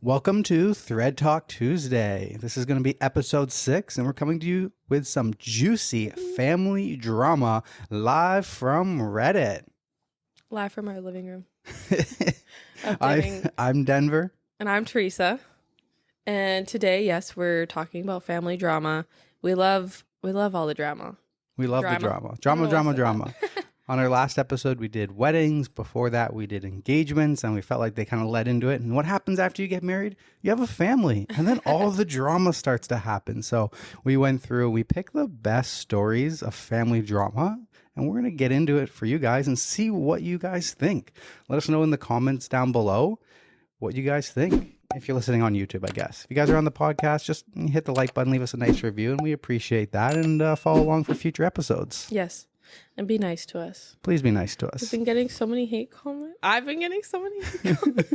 Welcome to ThreadTalk Tuesday. This is going to be episode 6, and we're coming to you with some juicy family drama live from Reddit. Live from our living room. I'm Denver. And I'm Teresa. And today, yes, we're talking about family drama. We love all the drama. We love the drama. Drama. On our last episode, we did weddings. Before that, we did engagements, and we felt like they kind of led into it. And what happens after you get married? You have a family, and then all the drama starts to happen. So we went through, we picked the best stories of family drama, and we're going to get into it for you guys and see what you guys think. Let us know in the comments down below what you guys think. If you're listening on YouTube, I guess. If you guys are on the podcast, just hit the like button, leave us a nice review, and we appreciate that. And follow along for future episodes. Yes. And be nice to us. Please be nice to us. We've been getting so many hate comments. I've been getting so many hate comments.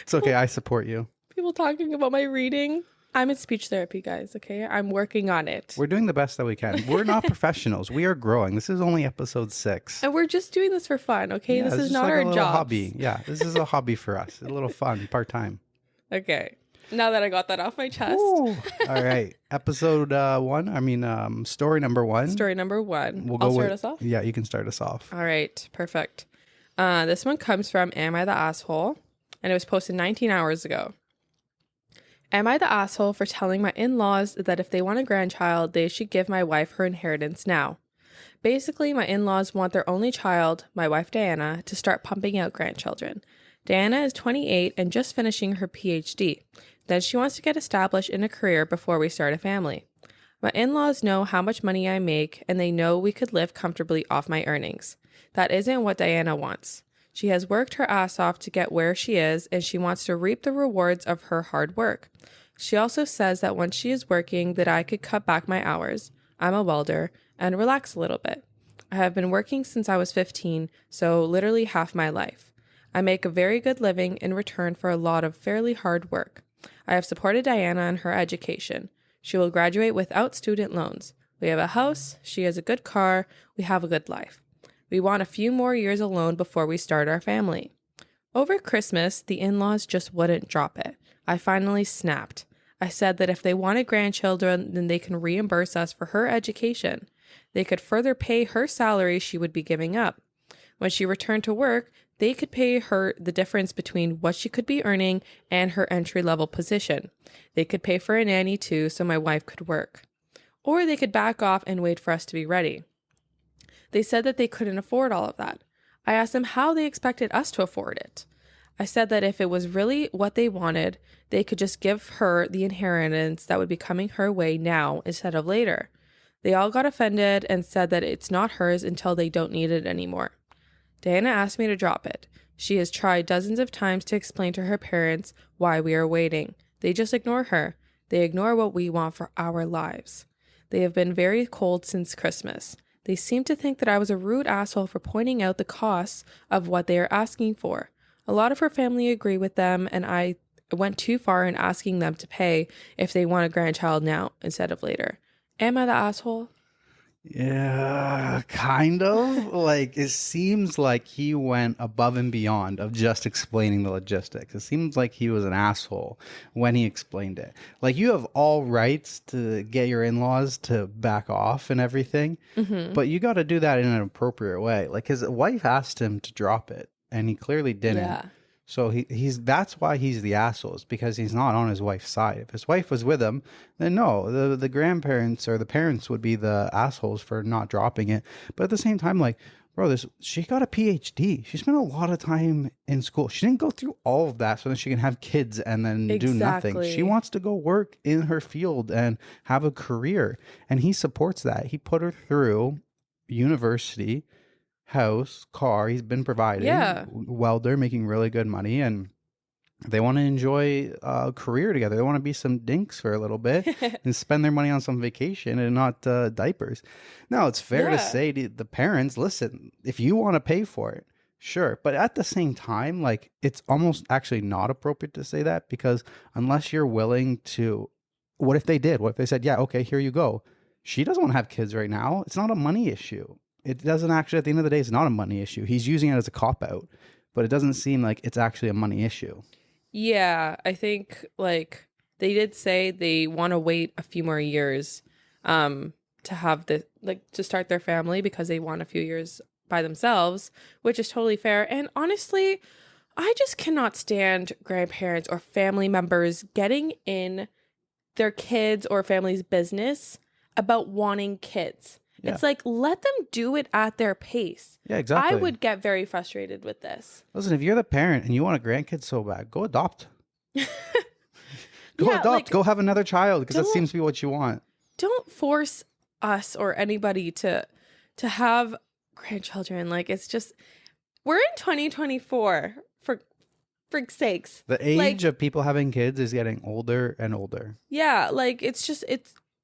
It's okay. I support you. People talking about my reading. I'm in speech therapy, guys. Okay. I'm working on it. We're doing the best that we can. We're not professionals. We are growing. This is only episode 6. And we're just doing this for fun. Okay. Yeah, this is not like our a little job. Hobby. Yeah. This is a hobby for us. A little fun, part-time. Okay. Now that I got that off my chest. Ooh. All right. Episode story number 1. Story number 1. I'll start us off? Yeah, you can start us off. All right. Perfect. This one comes from Am I the Asshole? And it was posted 19 hours ago. Am I the asshole for telling my in-laws that if they want a grandchild, they should give my wife her inheritance now? Basically, my in-laws want their only child, my wife Diana, to start pumping out grandchildren. Diana is 28 and just finishing her PhD. Then she wants to get established in a career before we start a family. My in-laws know how much money I make, and they know we could live comfortably off my earnings. That isn't what Diana wants. She has worked her ass off to get where she is, and she wants to reap the rewards of her hard work. She also says that when she is working, that I could cut back my hours. I'm a welder, and relax a little bit. I have been working since I was 15, so literally half my life. I make a very good living in return for a lot of fairly hard work. I have supported Diana in her education. She will graduate without student loans. We have a house, she has a good car, we have a good life. We want a few more years alone before we start our family. Over Christmas, the in-laws just wouldn't drop it. I finally snapped. I said that if they wanted grandchildren, then they can reimburse us for her education. They could further pay her salary she would be giving up. When she returned to work, they could pay her the difference between what she could be earning and her entry-level position. They could pay for a nanny too, so my wife could work. Or they could back off and wait for us to be ready. They said that they couldn't afford all of that. I asked them how they expected us to afford it. I said that if it was really what they wanted, they could just give her the inheritance that would be coming her way now instead of later. They all got offended and said that it's not hers until they don't need it anymore. Diana asked me to drop it. She has tried dozens of times to explain to her parents why we are waiting. They just ignore her. They ignore what we want for our lives. They have been very cold since Christmas. They seem to think that I was a rude asshole for pointing out the costs of what they are asking for. A lot of her family agree with them, and I went too far in asking them to pay if they want a grandchild now instead of later. Am I the asshole? Yeah, kind of. Like, it seems like he went above and beyond of just explaining the logistics. It seems like he was an asshole when he explained it. Like, you have all rights to get your in-laws to back off and everything, but you got to do that in an appropriate way. Like, his wife asked him to drop it, and he clearly didn't. Yeah. So he's that's why he's the asshole, is because he's not on his wife's side. If his wife was with him, then no, the grandparents or the parents would be the assholes for not dropping it. But at the same time, like, bro, she got a PhD. She spent a lot of time in school. She didn't go through all of that so that she can have kids and then do nothing. She wants to go work in her field and have a career. And he supports that. He put her through university, house, car. He's been providing. Yeah. Welder, making really good money, and they want to enjoy a career together. They want to be some dinks for a little bit and spend their money on some vacation and not diapers. Now, it's fair to say to the parents, listen, if you want to pay for it, sure. But at the same time, like, it's almost actually not appropriate to say that, because unless you're willing to, what if they did? What if they said, yeah, okay, here you go. She doesn't want to have kids right now. It's not a money issue. It doesn't actually, at the end of the day, it's not a money issue. He's using it as a cop-out, but it doesn't seem like it's actually a money issue. Yeah, I think like they did say they want to wait a few more years to have the like to start their family because they want a few years by themselves, which is totally fair. And honestly, I just cannot stand grandparents or family members getting in their kids or family's business about wanting kids. Yeah. It's like, let them do it at their pace. Yeah, exactly. I would get very frustrated with this. Listen, if you're the parent and you want a grandkid so bad, go adopt. Go adopt. Like, go have another child because that seems to be what you want. Don't force us or anybody to have grandchildren. Like, it's just, we're in 2024 for sakes. The age of people having kids is getting older and older. Yeah, like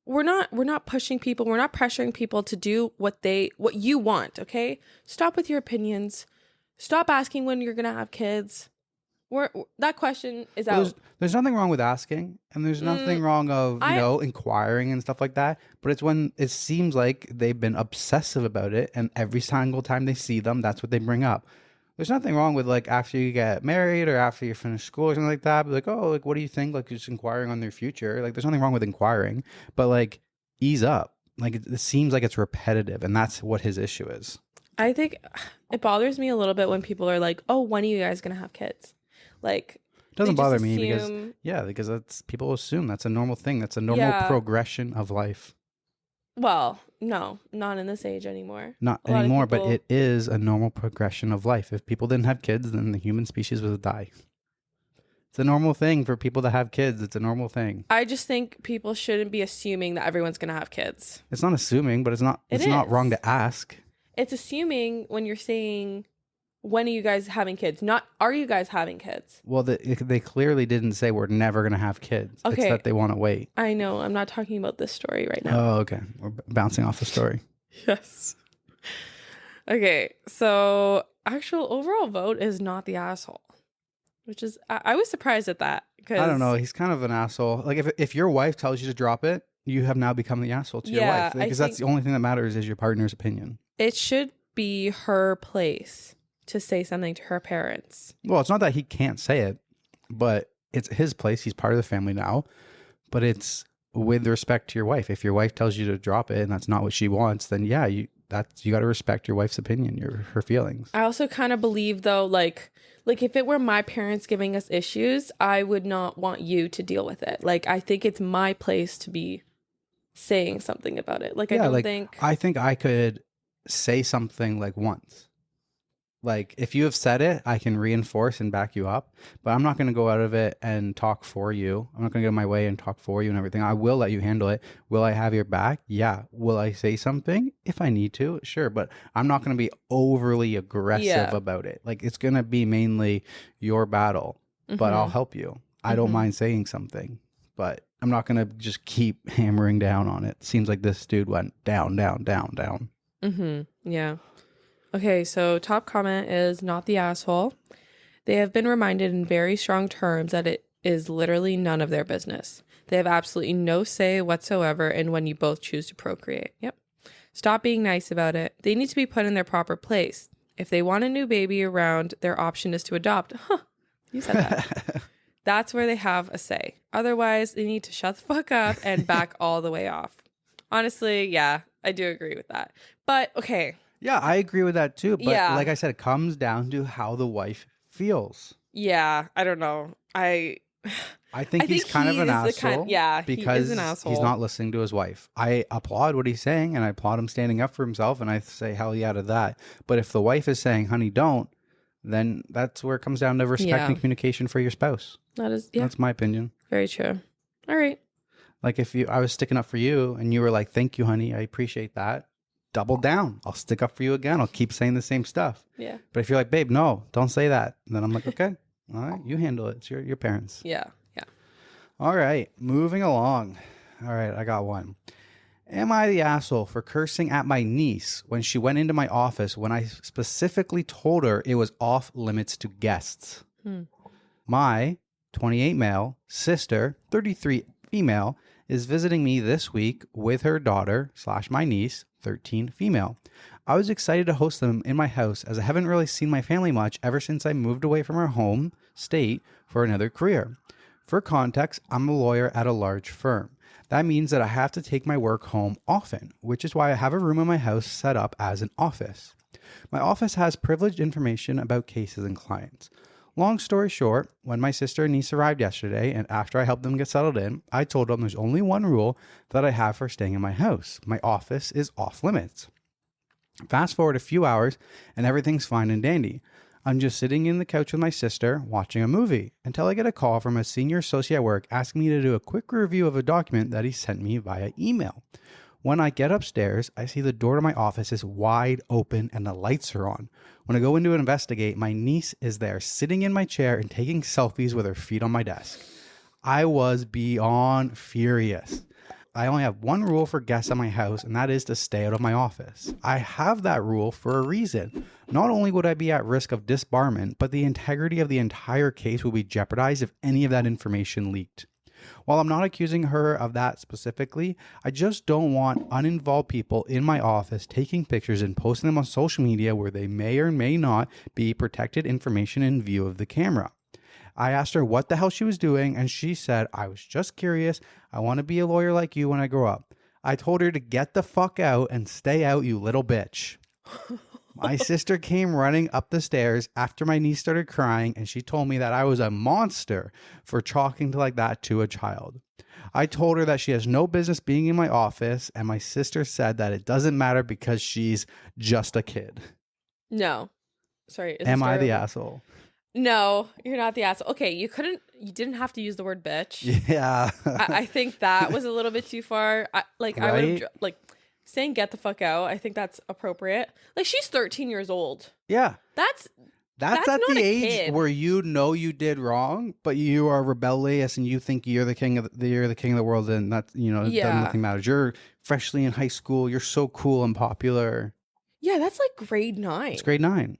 we're not pushing people, we're not pressuring people to do what you want, okay? Stop with your opinions. Stop asking when you're going to have kids. That question is out. There's nothing wrong with asking, and there's nothing wrong of, inquiring and stuff like that. But it's when it seems like they've been obsessive about it, and every single time they see them, that's what they bring up. There's nothing wrong with like after you get married or after you finish school or something like that. But like, oh, like what do you think? Like just inquiring on their future. Like there's nothing wrong with inquiring, but like ease up. Like it seems like it's repetitive, and that's what his issue is. I think it bothers me a little bit when people are like, "Oh, when are you guys gonna have kids?" Like, it doesn't bother me because that's people assume that's a normal thing. That's a normal progression of life. Well, no, not in this age anymore. Not anymore, but it is a normal progression of life. If people didn't have kids, then the human species would die. It's a normal thing for people to have kids. It's a normal thing. I just think people shouldn't be assuming that everyone's going to have kids. It's not assuming, but it's not wrong to ask. It's assuming when you're saying, when are you guys having kids? Not, are you guys having kids? Well, they clearly didn't say we're never going to have kids. Okay. It's that they want to wait. I know. I'm not talking about this story right now. Oh, okay. We're bouncing off the story. Yes. Okay. So actual overall vote is not the asshole, which is, I was surprised at that. I don't know. He's kind of an asshole. Like if your wife tells you to drop it, you have now become the asshole to your wife. Because that's the only thing that matters is your partner's opinion. It should be her place to say something to her parents. Well, it's not that he can't say it, but it's his place. He's part of the family now. But it's with respect to your wife. If your wife tells you to drop it and that's not what she wants, then yeah, you got to respect your wife's opinion, her feelings. I also kind of believe though, like if it were my parents giving us issues, I would not want you to deal with it. Like I think it's my place to be saying something about it. Like I think I could say something like once. Like if you have said it, I can reinforce and back you up, but I'm not going to go out of it and talk for you. I'm not going to get in my way and talk for you and everything. I will let you handle it. Will I have your back? Yeah. Will I say something if I need to? Sure. But I'm not going to be overly aggressive about it. Like it's going to be mainly your battle, but I'll help you. I don't mind saying something, but I'm not going to just keep hammering down on it. Seems like this dude went down, down, down, down. Yeah. Okay, so top comment is not the asshole. They have been reminded in very strong terms that it is literally none of their business. They have absolutely no say whatsoever in when you both choose to procreate. Yep. Stop being nice about it. They need to be put in their proper place. If they want a new baby around, their option is to adopt. Huh, you said that. That's where they have a say. Otherwise, they need to shut the fuck up and back all the way off. Honestly, yeah, I do agree with that. But, okay. Yeah, I agree with that too. But like I said, it comes down to how the wife feels. Yeah, I don't know. I think he's kind of an asshole. Because he is an asshole. He's not listening to his wife. I applaud what he's saying, and I applaud him standing up for himself, and I say hell yeah to that. But if the wife is saying, honey, don't, then that's where it comes down to respect and communication for your spouse. That's my opinion. Very true. All right. Like if I was sticking up for you, and you were like, thank you, honey, I appreciate that. Double down. I'll stick up for you again. I'll keep saying the same stuff. Yeah. But if you're like, babe, no, don't say that. And then I'm like, okay, all right, you handle it. It's your parents. Yeah. Yeah. All right. Moving along. All right. I got one. Am I the asshole for cursing at my niece when she went into my office when I specifically told her it was off limits to guests? My 28 male, sister, 33 female, is visiting me this week with her daughter / my niece, 13 female. I was excited to host them in my house as I haven't really seen my family much ever since I moved away from our home state for another career. For context, I'm a lawyer at a large firm. That means that I have to take my work home often, which is why I have a room in my house set up as an office. My office has privileged information about cases and clients. Long story short, when my sister and niece arrived yesterday, and after I helped them get settled in, I told them there's only one rule that I have for staying in my house. My office is off limits. Fast forward a few hours, and everything's fine and dandy. I'm just sitting in the couch with my sister, watching a movie, until I get a call from a senior associate at work asking me to do a quick review of a document that he sent me via email. When I get upstairs, I see the door to my office is wide open and the lights are on. When I go in to investigate, my niece is there sitting in my chair and taking selfies with her feet on my desk. I was beyond furious. I only have one rule for guests at my house, and that is to stay out of my office. I have that rule for a reason. Not only would I be at risk of disbarment, but the integrity of the entire case will be jeopardized if any of that information leaked. While I'm not accusing her of that specifically, I just don't want uninvolved people in my office taking pictures and posting them on social media where they may or may not be protected information in view of the camera. I asked her what the hell she was doing, and she said, I was just curious. I want to be a lawyer like you when I grow up. I told her to get the fuck out and stay out, you little bitch. My sister came running up the stairs after my niece started crying, and she told me that I was a monster for talking like that to a child. I told her that she has no business being in my office, and my sister said that it doesn't matter because she's just a kid. No. Sorry. Am I the asshole? No, you're not the asshole. Okay, you didn't have to use the word bitch. Yeah. I think that was a little bit too far. I would have, saying get the fuck out. I think that's appropriate. Like, she's 13 years old. Yeah. That's at not the a age kid. where you know you did wrong, but you are rebellious and you think you're the king of the world, and that's, nothing matters. You're freshly in high school. You're so cool and popular. Yeah, that's like grade 9. It's grade 9.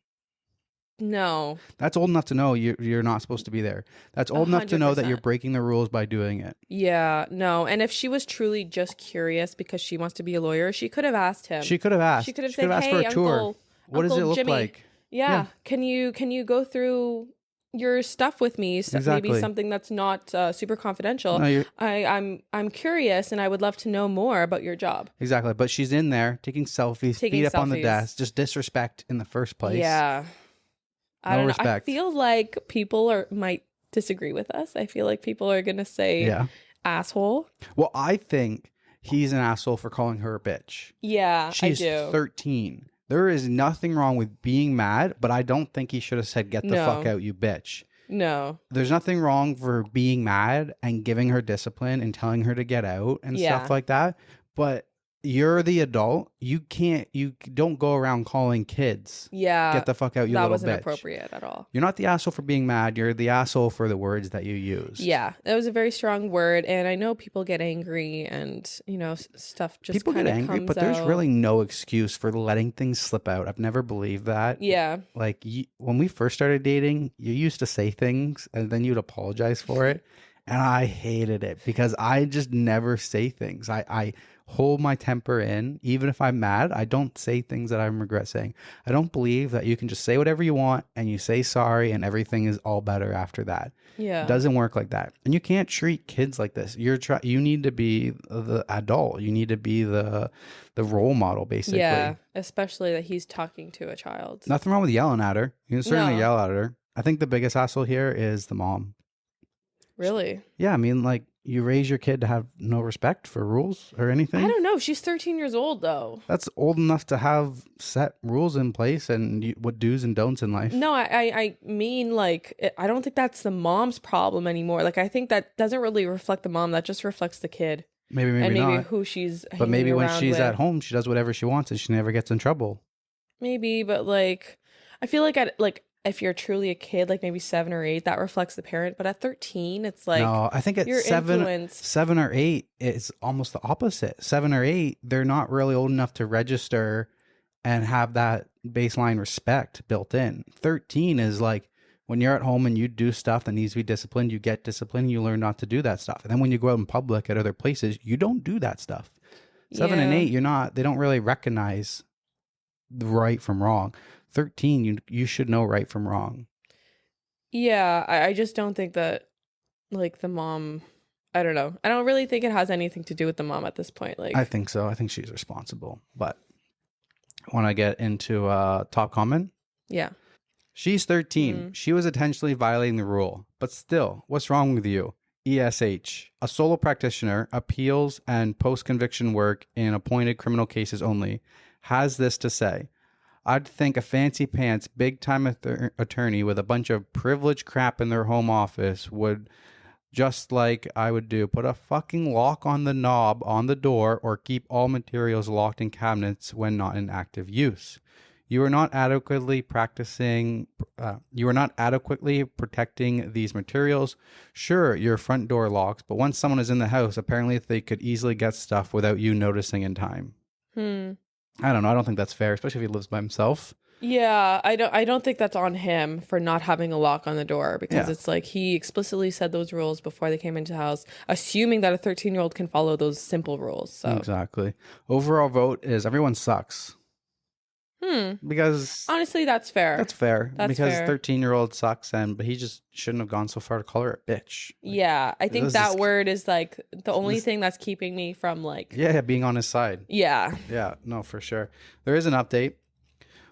No. That's old enough to know you're not supposed to be there. That's old enough to know that you're breaking the rules by doing it. Yeah, no. And if she was truly just curious because she wants to be a lawyer, she could have asked him. She could have asked. She could have said, asked hey, for a tour. Uncle, what does it look Jimmy, like? Yeah. Can you go through your stuff with me? So exactly. Maybe something that's not super confidential. No, I'm curious and I would love to know more about your job. Exactly. But she's in there taking selfies, feet up on the desk, just disrespect in the first place. Yeah. I don't know. Respect. I feel like people might disagree with us. I feel like people are going to say asshole. Well, I think he's an asshole for calling her a bitch. Yeah, She's I do. 13. There is nothing wrong with being mad, but I don't think he should have said, get the fuck out, you bitch. No. There's nothing wrong for being mad and giving her discipline and telling her to get out and stuff like that. But you're the adult. You don't go around calling kids. Yeah. Get the fuck out, you little bitch. That wasn't appropriate at all. You're not the asshole for being mad. You're the asshole for the words that you use. Yeah. That was a very strong word. And I know people get angry and, stuff just people get angry, but there's really no excuse for letting things slip out. I've never believed that. Yeah. Like when we first started dating, you used to say things and then you'd apologize for it. And I hated it because I just never say things. I hold my temper in. Even if I'm mad, I don't say things that I regret saying. I don't believe that you can just say whatever you want and you say sorry and everything is all better after that. Yeah. It doesn't work like that. And you can't treat kids like this. You need to be the adult. You need to be the role model, basically. Yeah, especially that he's talking to a child. Nothing wrong with yelling at her. You can certainly yell at her. I think the biggest hassle here is the mom. Really? Yeah, I mean, like, you raise your kid to have no respect for rules or anything. I don't know. She's 13 years old, though. That's old enough to have set rules in place and what do's and don'ts in life. No, I mean, like, I don't think that's the mom's problem anymore. Like, I think that doesn't really reflect the mom. That just reflects the kid. Maybe maybe not. Who she's But maybe when around she's with. at home, she does whatever she wants and she never gets in trouble. Maybe, but, like, I feel like if you're truly a kid, like maybe 7 or 8, that reflects the parent. But at 13, it's like, no, I think at you're 7 or 8, it's almost the opposite. 7 or 8, they're not really old enough to register and have that baseline respect built in. 13 is like When you're at home and you do stuff that needs to be disciplined, you get disciplined, you learn not to do that stuff. And then when you go out in public at other places, you don't do that stuff. 7 and 8, they don't really recognize the right from wrong. 13, you should know right from wrong. Yeah, I just don't think that, like, the mom, I don't know. I don't really think it has anything to do with the mom at this point. Like, I think so. I think she's responsible. But when I get into top comment, yeah. She's 13. She was intentionally violating the rule. But still, what's wrong with you? ESH, a solo practitioner, appeals and post-conviction work in appointed criminal cases only, has this to say. I'd think a fancy pants, big-time attorney with a bunch of privileged crap in their home office would, just like I would do, put a fucking lock on the knob on the door or keep all materials locked in cabinets when not in active use. You are not adequately protecting these materials. Sure, your front door locks, but once someone is in the house, apparently they could easily get stuff without you noticing in time. I don't know. I don't think that's fair, especially if he lives by himself. Yeah, I don't think that's on him for not having a lock on the door, because it's like he explicitly said those rules before they came into the house, assuming that a 13-year-old can follow those simple rules. So exactly. Overall vote is everyone sucks. Because honestly, that's fair. That's fair. Because 13-year-old sucks, but he just shouldn't have gone so far to call her a bitch. Yeah, I think that word is like the only thing that's keeping me from like being on his side. Yeah, no, for sure. There is an update.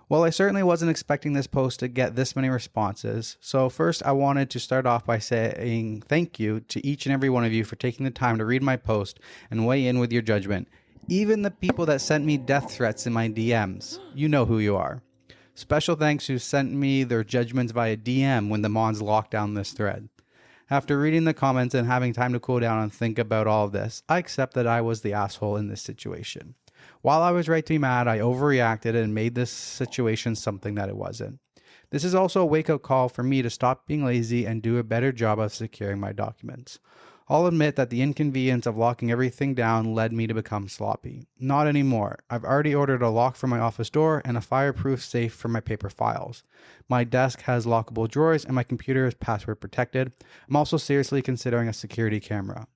Well, I certainly wasn't expecting this post to get this many responses. So first, I wanted to start off by saying thank you to each and every one of you for taking the time to read my post and weigh in with your judgment. Even the people that sent me death threats in my DMs, you know who you are. Special thanks who sent me their judgments via DM when the Mons locked down this thread. After reading the comments and having time to cool down and think about all of this, I accept that I was the asshole in this situation. While I was right to be mad, I overreacted and made this situation something that it wasn't. This is also a wake-up call for me to stop being lazy and do a better job of securing my documents. I'll admit that the inconvenience of locking everything down led me to become sloppy. Not anymore. I've already ordered a lock for my office door and a fireproof safe for my paper files. My desk has lockable drawers and my computer is password protected. I'm also seriously considering a security camera.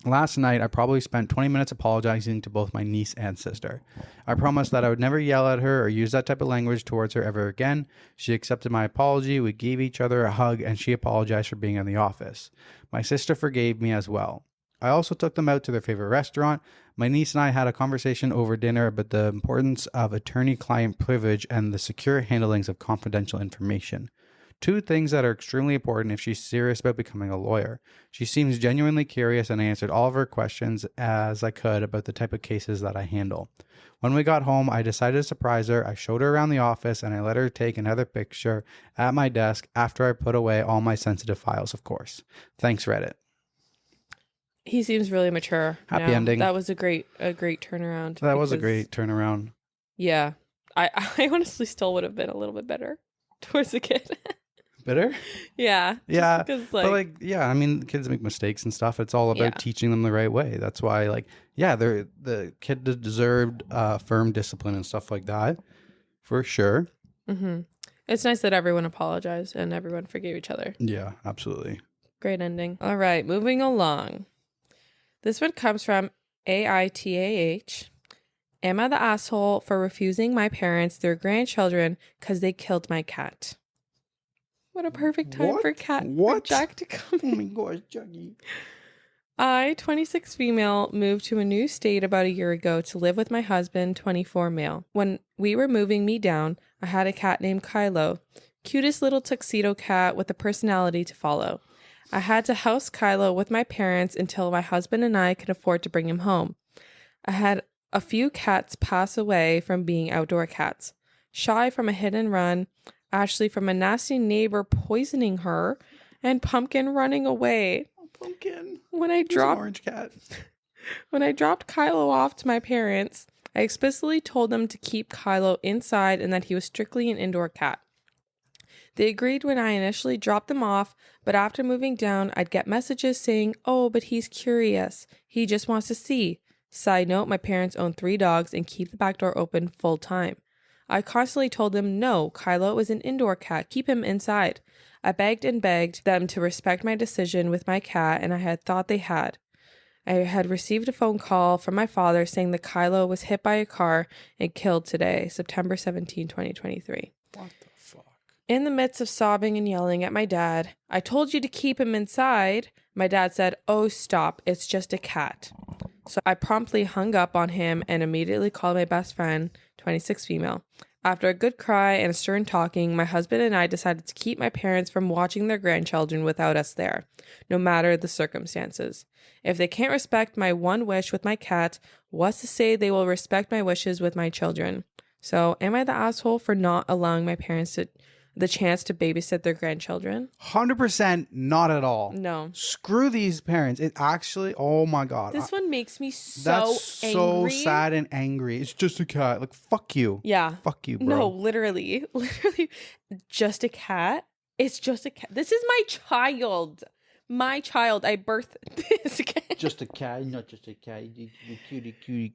Last night, I probably spent 20 minutes apologizing to both my niece and sister. I promised that I would never yell at her or use that type of language towards her ever again. She accepted my apology, we gave each other a hug, and she apologized for being in the office. My sister forgave me as well. I also took them out to their favorite restaurant. My niece and I had a conversation over dinner about the importance of attorney-client privilege and the secure handlings of confidential information. Two things that are extremely important if she's serious about becoming a lawyer. She seems genuinely curious and I answered all of her questions as I could about the type of cases that I handle. When we got home, I decided to surprise her. I showed her around the office and I let her take another picture at my desk after I put away all my sensitive files, of course. Thanks, Reddit. He seems really mature. Happy ending. That was a great turnaround. That was a great turnaround. Yeah. I honestly still would have been a little bit better towards the kid. Bitter? Yeah. Because, I mean, kids make mistakes and stuff. It's all about teaching them the right way. That's why, the kid deserved firm discipline and stuff like that, for sure. Mm-hmm. It's nice that everyone apologized and everyone forgave each other. Yeah, absolutely. Great ending. All right, moving along. This one comes from AITAH. Am I the asshole for refusing my parents their grandchildren because they killed my cat? What a perfect time for Jack to come in. Oh my gosh, Jackie. I, 26 female, moved to a new state about a year ago to live with my husband, 24 male. When we were moving me down, I had a cat named Kylo. Cutest little tuxedo cat with a personality to follow. I had to house Kylo with my parents until my husband and I could afford to bring him home. I had a few cats pass away from being outdoor cats. Shy from a hit and run, Ashley from a nasty neighbor poisoning her, and Pumpkin running away. Oh, Pumpkin. When I dropped orange cat. When I dropped Kylo off to my parents, I explicitly told them to keep Kylo inside and that he was strictly an indoor cat. They agreed when I initially dropped them off, but after moving down, I'd get messages saying, "Oh, but he's curious. He just wants to see." Side note, my parents own 3 dogs and keep the back door open full time. I constantly told them, no, Kylo is an indoor cat. Keep him inside. I begged and begged them to respect my decision with my cat, and I had thought they had. I had received a phone call from my father saying that Kylo was hit by a car and killed today, September 17, 2023. What the fuck? In the midst of sobbing and yelling at my dad, I told you to keep him inside. My dad said, oh, stop. It's just a cat. So I promptly hung up on him and immediately called my best friend, 26 female. After a good cry and a stern talking, my husband and I decided to keep my parents from watching their grandchildren without us there, no matter the circumstances. If they can't respect my one wish with my cat, what's to say they will respect my wishes with my children? So am I the asshole for not allowing my parents the chance to babysit their grandchildren? 100% not at all. No. Screw these parents. It actually, oh my God. This one makes me so That's angry. so sad and angry. It's just a cat. Like, fuck you. Yeah. Fuck you, bro. No, literally, just a cat. It's just a cat. This is my child. My child. I birthed this cat. Just a cat, not just a cat. You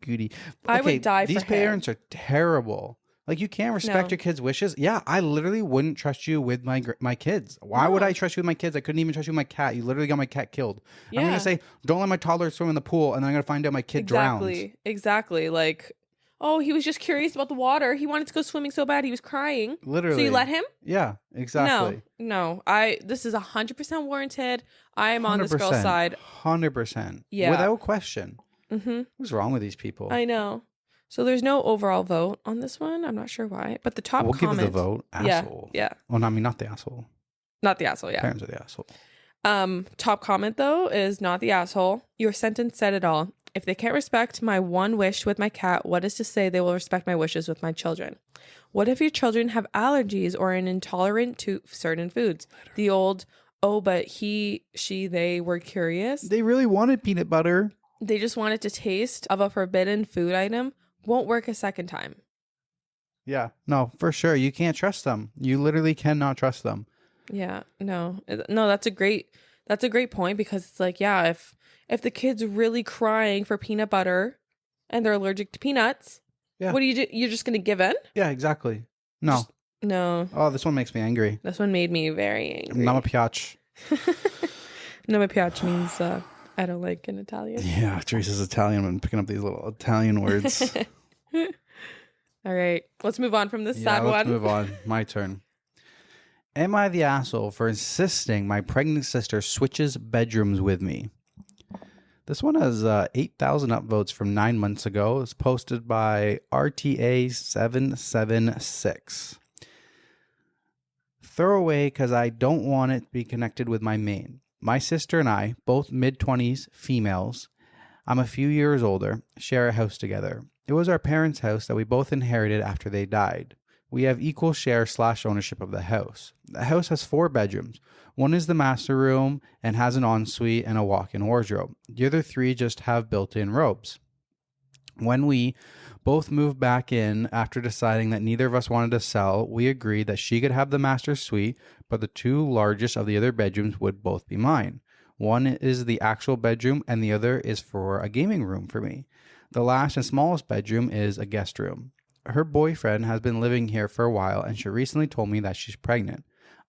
cutie. I would die for these him. parents are terrible. Like, you can't respect No. your kids' wishes. Yeah, I literally wouldn't trust you with my kids. Why would No. I trust you with my kids? I couldn't even trust you with my cat. You literally got my cat killed. I'm Yeah. gonna say, don't let my toddler swim in the pool, and then I'm gonna find out my kid drowns. Exactly. Like, oh, he was just curious about the water. He wanted to go swimming so bad. He was crying. Literally. So you let him? Yeah, exactly. No. This is 100% warranted. I am on this girl's 100%. side. 100%. Yeah. Without question. Mm-hmm. What's wrong with these people? I know. So there's no overall vote on this one. I'm not sure why. But the top we'll comment. give the vote. Asshole. Yeah. Well, I mean, not the asshole. Not the asshole, yeah. Parents are the asshole. Top comment though is not the asshole. Your sentence said it all. If they can't respect my one wish with my cat, what is to say they will respect my wishes with my children? What if your children have allergies or are intolerant to certain foods? The old, oh, but they were curious. They really wanted peanut butter. They just wanted to taste of a forbidden food item. Won't work a second time. Yeah, no, for sure. You can't trust them. You literally cannot trust them. Yeah, no, that's a great point because it's like, yeah, if the kid's really crying for peanut butter and they're allergic to peanuts, Yeah. what do you do? You're just going to give in? Yeah, exactly. No. No, Oh, this one makes me angry. this one made me very angry. Non mi piace. Non mi piace means I don't like in Italian. Yeah, Teresa's Italian. I'm picking up these little Italian words. All right, let's move on from this Yeah, sad let's one. move on. My turn. Am I the asshole for insisting my pregnant sister switches bedrooms with me? This one has 8,000 upvotes from 9 months ago. It's posted by RTA776. Throwaway because I don't want it to be connected with my main. My sister and I, both mid-20s females, I'm a few years older, share a house together. It was our parents' house that we both inherited after they died. We have equal share / ownership of the house. The house has 4 bedrooms. One is the master room and has an ensuite and a walk-in wardrobe. The other 3 just have built-in robes. When we both moved back in after deciding that neither of us wanted to sell, we agreed that she could have the master suite, but the 2 largest of the other bedrooms would both be mine. One is the actual bedroom and the other is for a gaming room for me. The last and smallest bedroom is a guest room. Her boyfriend has been living here for a while and she recently told me that she's pregnant.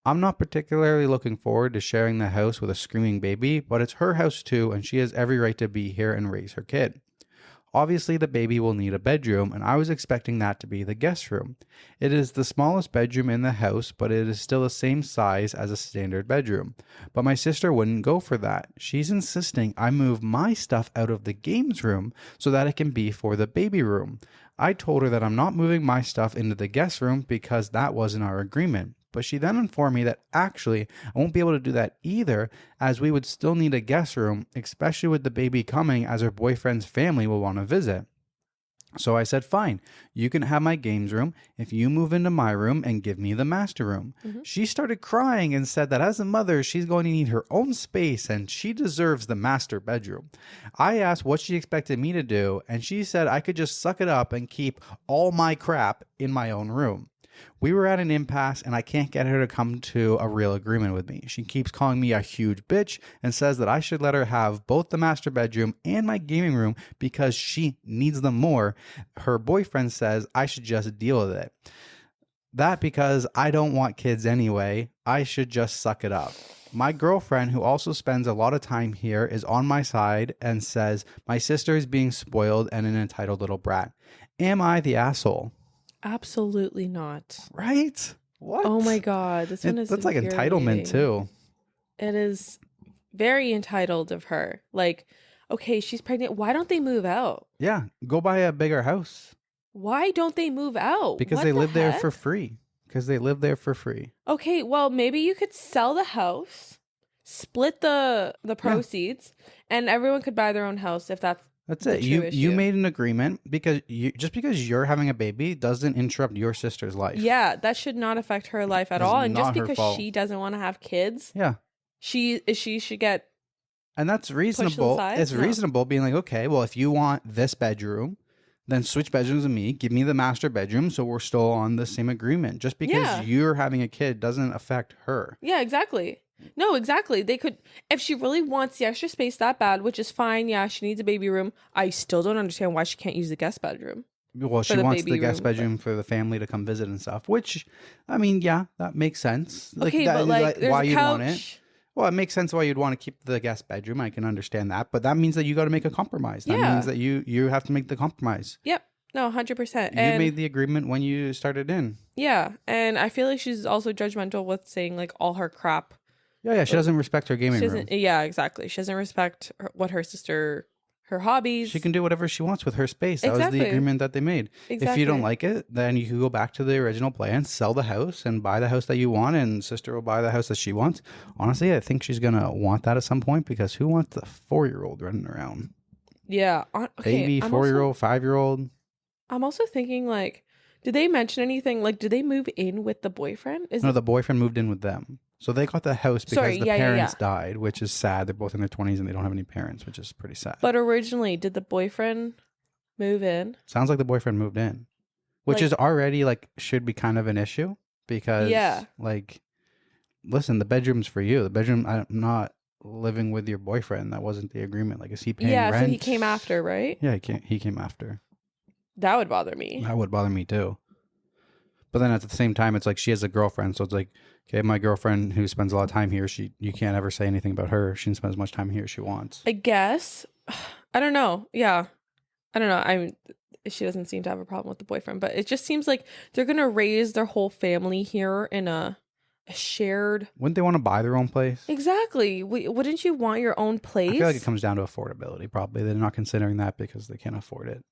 I'm not particularly looking forward to sharing the house with a screaming baby, but it's her house too and she has every right to be here and raise her kid. Obviously, the baby will need a bedroom, and I was expecting that to be the guest room. It is the smallest bedroom in the house, but it is still the same size as a standard bedroom. But my sister wouldn't go for that. She's insisting I move my stuff out of the games room so that it can be for the baby room. I told her that I'm not moving my stuff into the guest room because that wasn't our agreement. But she then informed me that actually I won't be able to do that either, as we would still need a guest room, especially with the baby coming, as her boyfriend's family will want to visit. So I said, fine, you can have my games room if you move into my room and give me the master room. She started crying and said that as a mother, she's going to need her own space and she deserves the master bedroom. I asked what she expected me to do, and she said I could just suck it up and keep all my crap in my own room. We were at an impasse and I can't get her to come to a real agreement with me. She keeps calling me a huge bitch and says that I should let her have both the master bedroom and my gaming room because she needs them more. Her boyfriend says I should just deal with it. That because I don't want kids anyway, I should just suck it up. My girlfriend, who also spends a lot of time here, is on my side and says my sister is being spoiled and an entitled little brat. Am I the asshole? Absolutely not. Right? What? Oh my God. This one is that's like entitlement too. It is very entitled of her. Like, okay, she's pregnant. Why don't they move out? Yeah. Go buy a bigger house. Why don't they move out? Because they live there for free. Because they live there for free. Okay, well, maybe you could sell the house, split the proceeds, and everyone could buy their own house if that's it. You made an agreement because just because you're having a baby doesn't interrupt your sister's life. Yeah, that should not affect her life at all. And just because she doesn't want to have kids, she should get. And that's reasonable. It's reasonable being like, okay, well, if you want this bedroom, then switch bedrooms with me. Give me the master bedroom so we're still on the same agreement. Just because you're having a kid doesn't affect her. Yeah, exactly. No, exactly. They could, if she really wants the extra space that bad, which is fine. Yeah, she needs a baby room. I still don't understand why she can't use the guest bedroom. Well, she wants the guest bedroom for the family to come visit and stuff, which, I mean, yeah, that makes sense. Okay, but there's why a you'd couch. want it. Well, it makes sense why you'd want to keep the guest bedroom. I can understand that. But that means that you got to make a compromise. That means that you have to make the compromise. Yep. No, 100%. You made the agreement when you started in. Yeah. And I feel like she's also judgmental with saying like all her crap. Yeah. She doesn't respect her gaming room. Yeah, exactly. She doesn't respect what her sister, her hobbies. She can do whatever she wants with her space. That was the agreement that they made. Exactly. If you don't like it, then you can go back to the original plan, sell the house and buy the house that you want, and sister will buy the house that she wants. Honestly, I think she's going to want that at some point because who wants a 4-year-old running around? Yeah. Okay, baby, 4-year-old, 5-year-old. I'm also thinking like, did they mention anything? Like, did they move in with the boyfriend? No, the boyfriend moved in with them. So they got the house because the parents died, which is sad. They're both in their 20s and they don't have any parents, which is pretty sad. But originally, did the boyfriend move in? Sounds like the boyfriend moved in, which is already like should be kind of an issue because like, listen, the bedroom's for you. The bedroom, I'm not living with your boyfriend. That wasn't the agreement. Like, is he paying rent? Yeah, so he came after, right? Yeah, he came after. That would bother me. That would bother me too. But then at the same time, it's like she has a girlfriend. So it's like, okay, my girlfriend who spends a lot of time here, you can't ever say anything about her. She can spend as much time here as she wants. I guess. I don't know. Yeah. I don't know. She doesn't seem to have a problem with the boyfriend, but it just seems like they're going to raise their whole family here in a shared. Wouldn't they want to buy their own place? Exactly. Wouldn't you want your own place? I feel like it comes down to affordability. Probably they're not considering that because they can't afford it.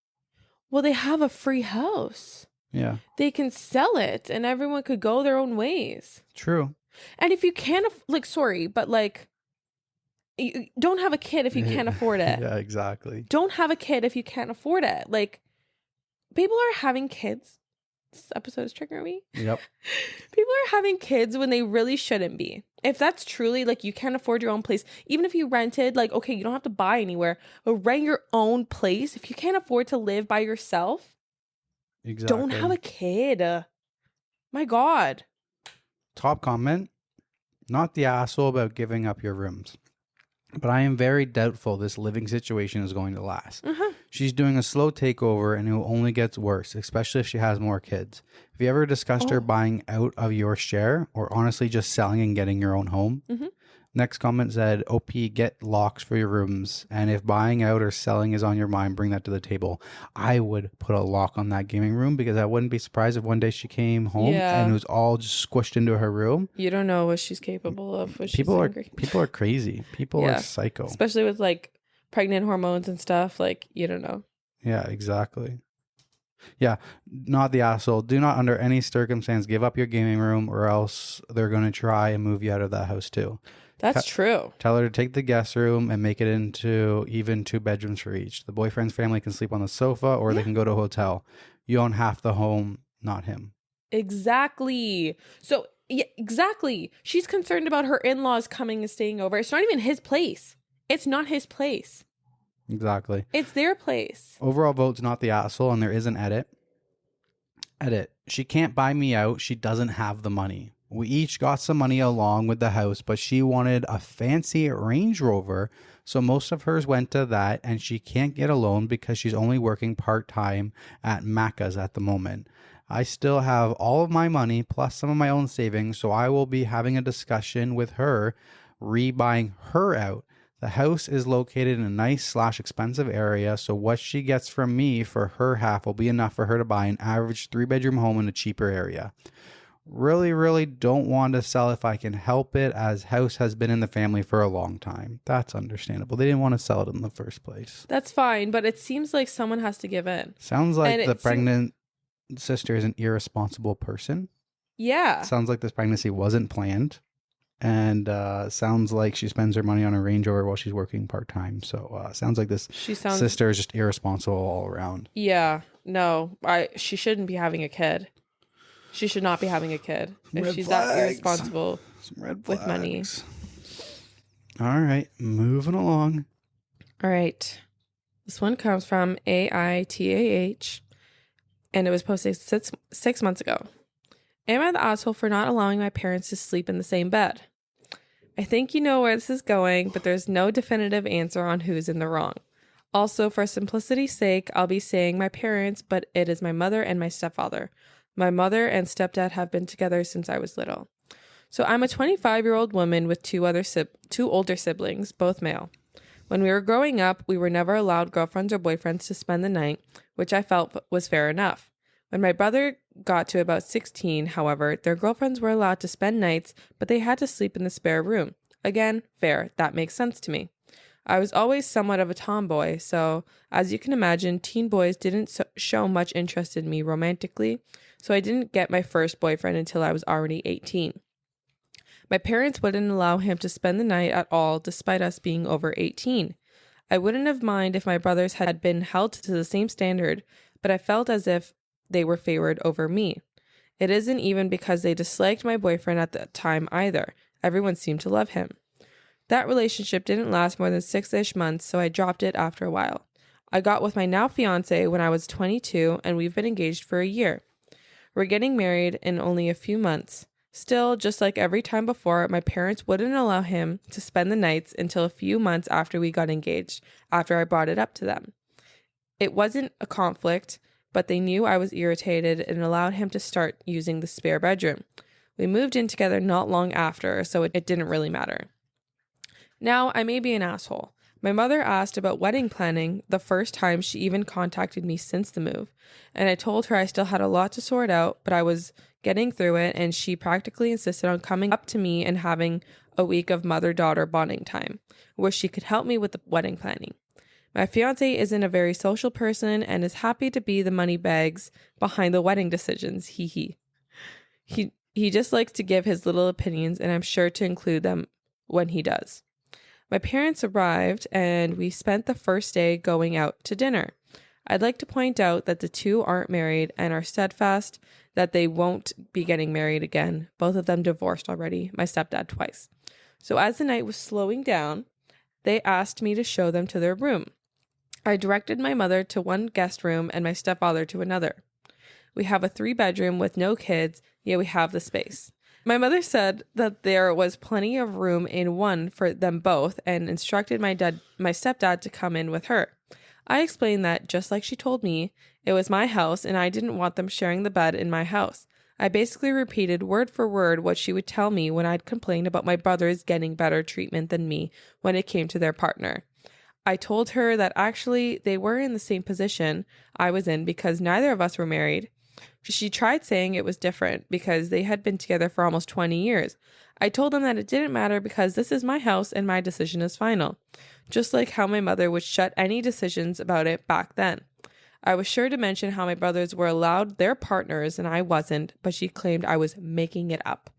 Well, they have a free house. Yeah. They can sell it and everyone could go their own ways. True. And if you can't, you don't have a kid if you can't afford it. Yeah, exactly. Don't have a kid if you can't afford it. Like, people are having kids. This episode is triggering me. Yep. People are having kids when they really shouldn't be. If that's truly like you can't afford your own place, even if you rented, like, okay, you don't have to buy anywhere, but rent your own place. If you can't afford to live by yourself, don't have a kid. My God. Top comment. Not the asshole about giving up your rooms, but I am very doubtful this living situation is going to last. She's doing a slow takeover and it only gets worse, especially if she has more kids. Have you ever discussed her buying out of your share or honestly just selling and getting your own home? Next comment said, OP, get locks for your rooms. And if buying out or selling is on your mind, bring that to the table. I would put a lock on that gaming room because I wouldn't be surprised if one day she came home and it was all just squished into her room. You don't know what she's capable of. People are crazy. People are psycho. Especially with like pregnant hormones and stuff. Like, you don't know. Yeah, exactly. Yeah, not the asshole. Do not under any circumstance give up your gaming room or else they're going to try and move you out of that house too. That's true. Tell her to take the guest room and make it into even 2 bedrooms for each. The boyfriend's family can sleep on the sofa or they can go to a hotel. You own half the home, not him. Exactly. So, yeah, exactly. She's concerned about her in-laws coming and staying over. It's not even his place. It's not his place. Exactly. It's their place. Overall vote's not the asshole and there is an edit. Edit. She can't buy me out. She doesn't have the money. We each got some money along with the house, but she wanted a fancy Range Rover, so most of hers went to that, and she can't get a loan because she's only working part-time at Macca's at the moment. I still have all of my money plus some of my own savings, so I will be having a discussion with her, rebuying her out. The house is located in a nice/expensive area, so what she gets from me for her half will be enough for her to buy an average 3-bedroom home in a cheaper area. Really, really don't want to sell if I can help it, as house has been in the family for a long time. That's understandable. They didn't want to sell it in the first place. That's fine, but it seems like someone has to give in. Sounds like the pregnant sister is an irresponsible person. Yeah. Sounds like this pregnancy wasn't planned. And sounds like she spends her money on a Range Rover while she's working part-time. So sounds like this sister is just irresponsible all around. Yeah. No, she shouldn't be having a kid. She should not be having a kid if she's that irresponsible with money. All right, moving along. All right. This one comes from AITAH, and it was posted 6 months ago. Am I the asshole for not allowing my parents to sleep in the same bed? I think you know where this is going, but there's no definitive answer on who's in the wrong. Also, for simplicity's sake, I'll be saying my parents, but it is my mother and my stepfather. My mother and stepdad have been together since I was little. So I'm a 25-year-old woman with two older siblings, both male. When we were growing up, we were never allowed girlfriends or boyfriends to spend the night, which I felt was fair enough. When my brother got to about 16, however, their girlfriends were allowed to spend nights, but they had to sleep in the spare room. Again, fair. That makes sense to me. I was always somewhat of a tomboy, so as you can imagine, teen boys didn't show much interest in me romantically, so I didn't get my first boyfriend until I was already 18. My parents wouldn't allow him to spend the night at all, despite us being over 18. I wouldn't have minded if my brothers had been held to the same standard, but I felt as if they were favored over me. It isn't even because they disliked my boyfriend at the time either. Everyone seemed to love him. That relationship didn't last more than 6-ish months, so I dropped it after a while. I got with my now fiance when I was 22, and we've been engaged for a year. We're getting married in only a few months. Still, just like every time before, my parents wouldn't allow him to spend the nights until a few months after we got engaged, after I brought it up to them. It wasn't a conflict, but they knew I was irritated and allowed him to start using the spare bedroom. We moved in together not long after, so it didn't really matter. Now, I may be an asshole. My mother asked about wedding planning the first time she even contacted me since the move, and I told her I still had a lot to sort out, but I was getting through it, and she practically insisted on coming up to me and having a week of mother-daughter bonding time, where she could help me with the wedding planning. My fiance isn't a very social person and is happy to be the money bags behind the wedding decisions, He just likes to give his little opinions, and I'm sure to include them when he does. My parents arrived, and we spent the first day going out to dinner. I'd like to point out that the two aren't married and are steadfast that they won't be getting married again. Both of them divorced already, my stepdad twice. So as the night was slowing down, they asked me to show them to their room. I directed my mother to one guest room and my stepfather to another. We have a 3-bedroom with no kids, yet we have the space. My mother said that there was plenty of room in one for them both and instructed my stepdad to come in with her. I explained that, just like she told me, it was my house and I didn't want them sharing the bed in my house. I basically repeated word for word what she would tell me when I'd complained about my brothers getting better treatment than me when it came to their partner. I told her that actually they were in the same position I was in because neither of us were married. She tried saying it was different because they had been together for almost 20 years. I told them that it didn't matter because this is my house and my decision is final, just like how my mother would shut any decisions about it back then. I was sure to mention how my brothers were allowed their partners and I wasn't, but she claimed I was making it up.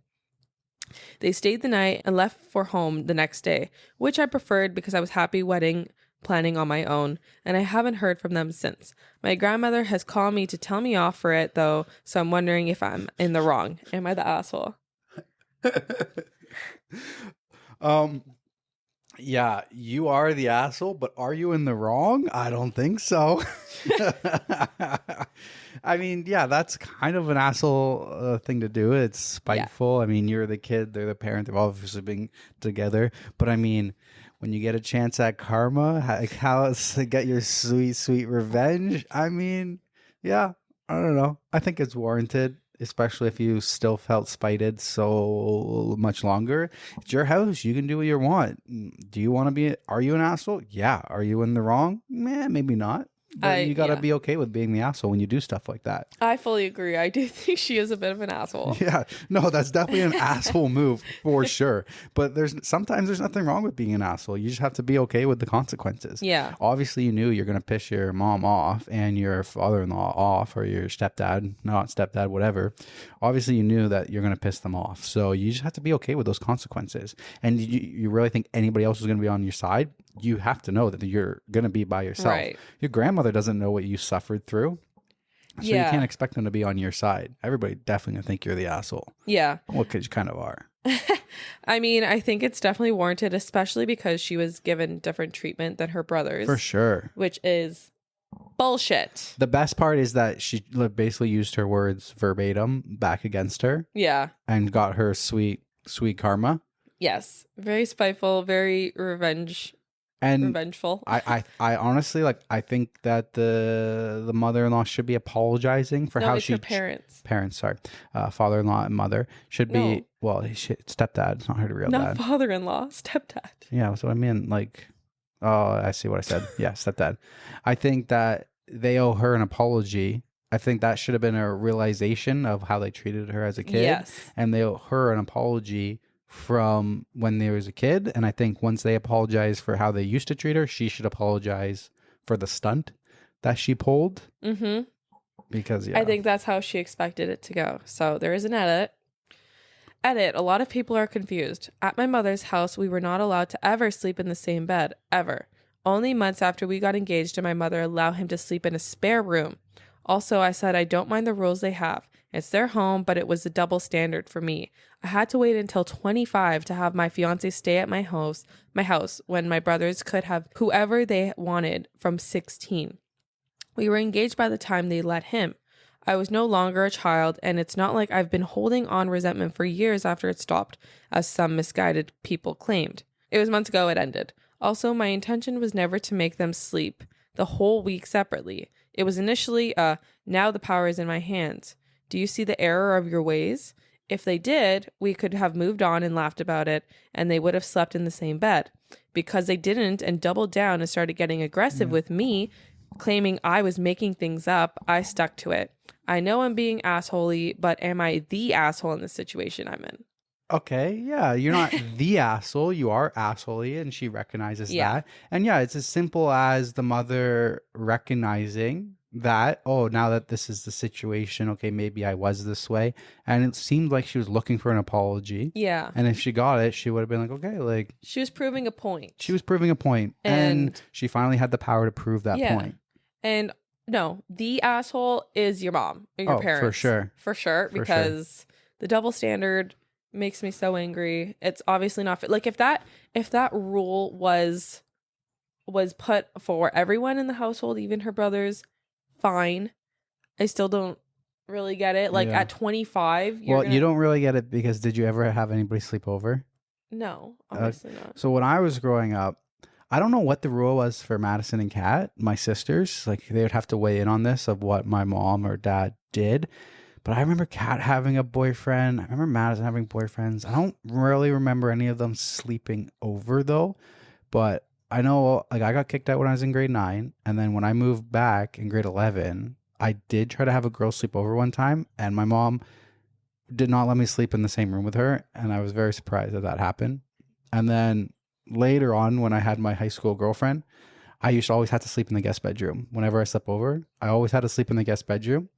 They stayed the night and left for home the next day, which I preferred because I was happy wedding planning on my own, and I haven't heard from them since. My grandmother has called me to tell me off for it, though, so I'm wondering if I'm in the wrong. Am I the asshole? Yeah, you are the asshole, but are you in the wrong? I don't think so. I mean, yeah, that's kind of an asshole thing to do. It's spiteful. I mean, you're the kid, they're the parent, they've obviously been together. But I mean, when you get a chance at karma, how to get your sweet, sweet revenge, I mean, yeah, I don't know. I think it's warranted, especially if you still felt spited so much longer. It's your house. You can do what you want. Do you want to be, are you an asshole? Yeah. Are you in the wrong? Maybe not. But you got to be okay with being the asshole when you do stuff like that. I fully agree. I do think she is a bit of an asshole. Yeah. No, that's definitely an asshole move for sure. But sometimes there's nothing wrong with being an asshole. You just have to be okay with the consequences. Yeah. Obviously, you knew you're going to piss your mom off and your father-in-law off, or your stepdad, not stepdad, whatever. Obviously, you knew that you're going to piss them off. So you just have to be okay with those consequences. And you really think anybody else is going to be on your side? You have to know that you're going to be by yourself. Right. Your grandmother doesn't know what you suffered through. So you can't expect them to be on your side. Everybody definitely going to think you're the asshole. Yeah. Well, because you kind of are. I mean, I think it's definitely warranted, especially because she was given different treatment than her brothers. For sure. Which is bullshit. The best part is that she basically used her words verbatim back against her. Yeah. And got her sweet, sweet karma. Yes. Very spiteful, very revengeful. I honestly, like, I think that the mother-in-law should be apologizing for how she... her parents. Sorry. Father-in-law and mother should be... Well, stepdad. It's not her real dad. Not father-in-law, stepdad. Yeah, that's what I mean. Like, oh, I see what I said. Yeah, stepdad. I think that they owe her an apology. I think that should have been a realization of how they treated her as a kid. Yes. And they owe her an apology from when they was a kid. And I think once they apologize for how they used to treat her, she should apologize for the stunt that she pulled. Mm-hmm. Because, yeah. I think that's how she expected it to go. So there is an edit. A lot of people are confused. At my mother's house, we were not allowed to ever sleep in the same bed, ever. Only months after we got engaged did my mother allow him to sleep in a spare room. Also, I said I don't mind the rules they have. It's their home, but it was a double standard for me. I had to wait until 25 to have my fiance stay at my house when my brothers could have whoever they wanted from 16. We were engaged by the time they let him. I was no longer a child, and it's not like I've been holding on resentment for years after it stopped, as some misguided people claimed. It was months ago it ended. Also, my intention was never to make them sleep the whole week separately. It was initially now the power is in my hands. Do you see the error of your ways? If they did, we could have moved on and laughed about it, and they would have slept in the same bed. Because they didn't and doubled down and started getting aggressive with me, claiming I was making things up, I stuck to it. I know I'm being assholey, but am I the asshole in the situation I'm in? Okay, yeah, you're not the asshole. You are assholey, and she recognizes that. And yeah, it's as simple as the mother recognizing that, oh, now that this is the situation, okay, maybe I was this way. And it seemed like she was looking for an apology. Yeah. And if she got it, she would have been like, okay, like... She was proving a point. She was proving a point. And she finally had the power to prove that point. And no, the asshole is your mom or your parents. For sure. For sure, because the double standard makes me so angry. It's obviously not like if that rule was put for everyone in the household, even her brothers, fine. I still don't really get it. Like at 25, you don't really get it because did you ever have anybody sleep over? No, obviously not. So when I was growing up, I don't know what the rule was for Madison and Kat, my sisters. Like they would have to weigh in on this of what my mom or dad did. But I remember Kat having a boyfriend. I remember Madison having boyfriends. I don't really remember any of them sleeping over though. But I know like I got kicked out when I was in grade 9. And then when I moved back in grade 11, I did try to have a girl sleep over one time. And my mom did not let me sleep in the same room with her. And I was very surprised that happened. And then later on, when I had my high school girlfriend, I used to always have to sleep in the guest bedroom. Whenever I slept over, I always had to sleep in the guest bedroom.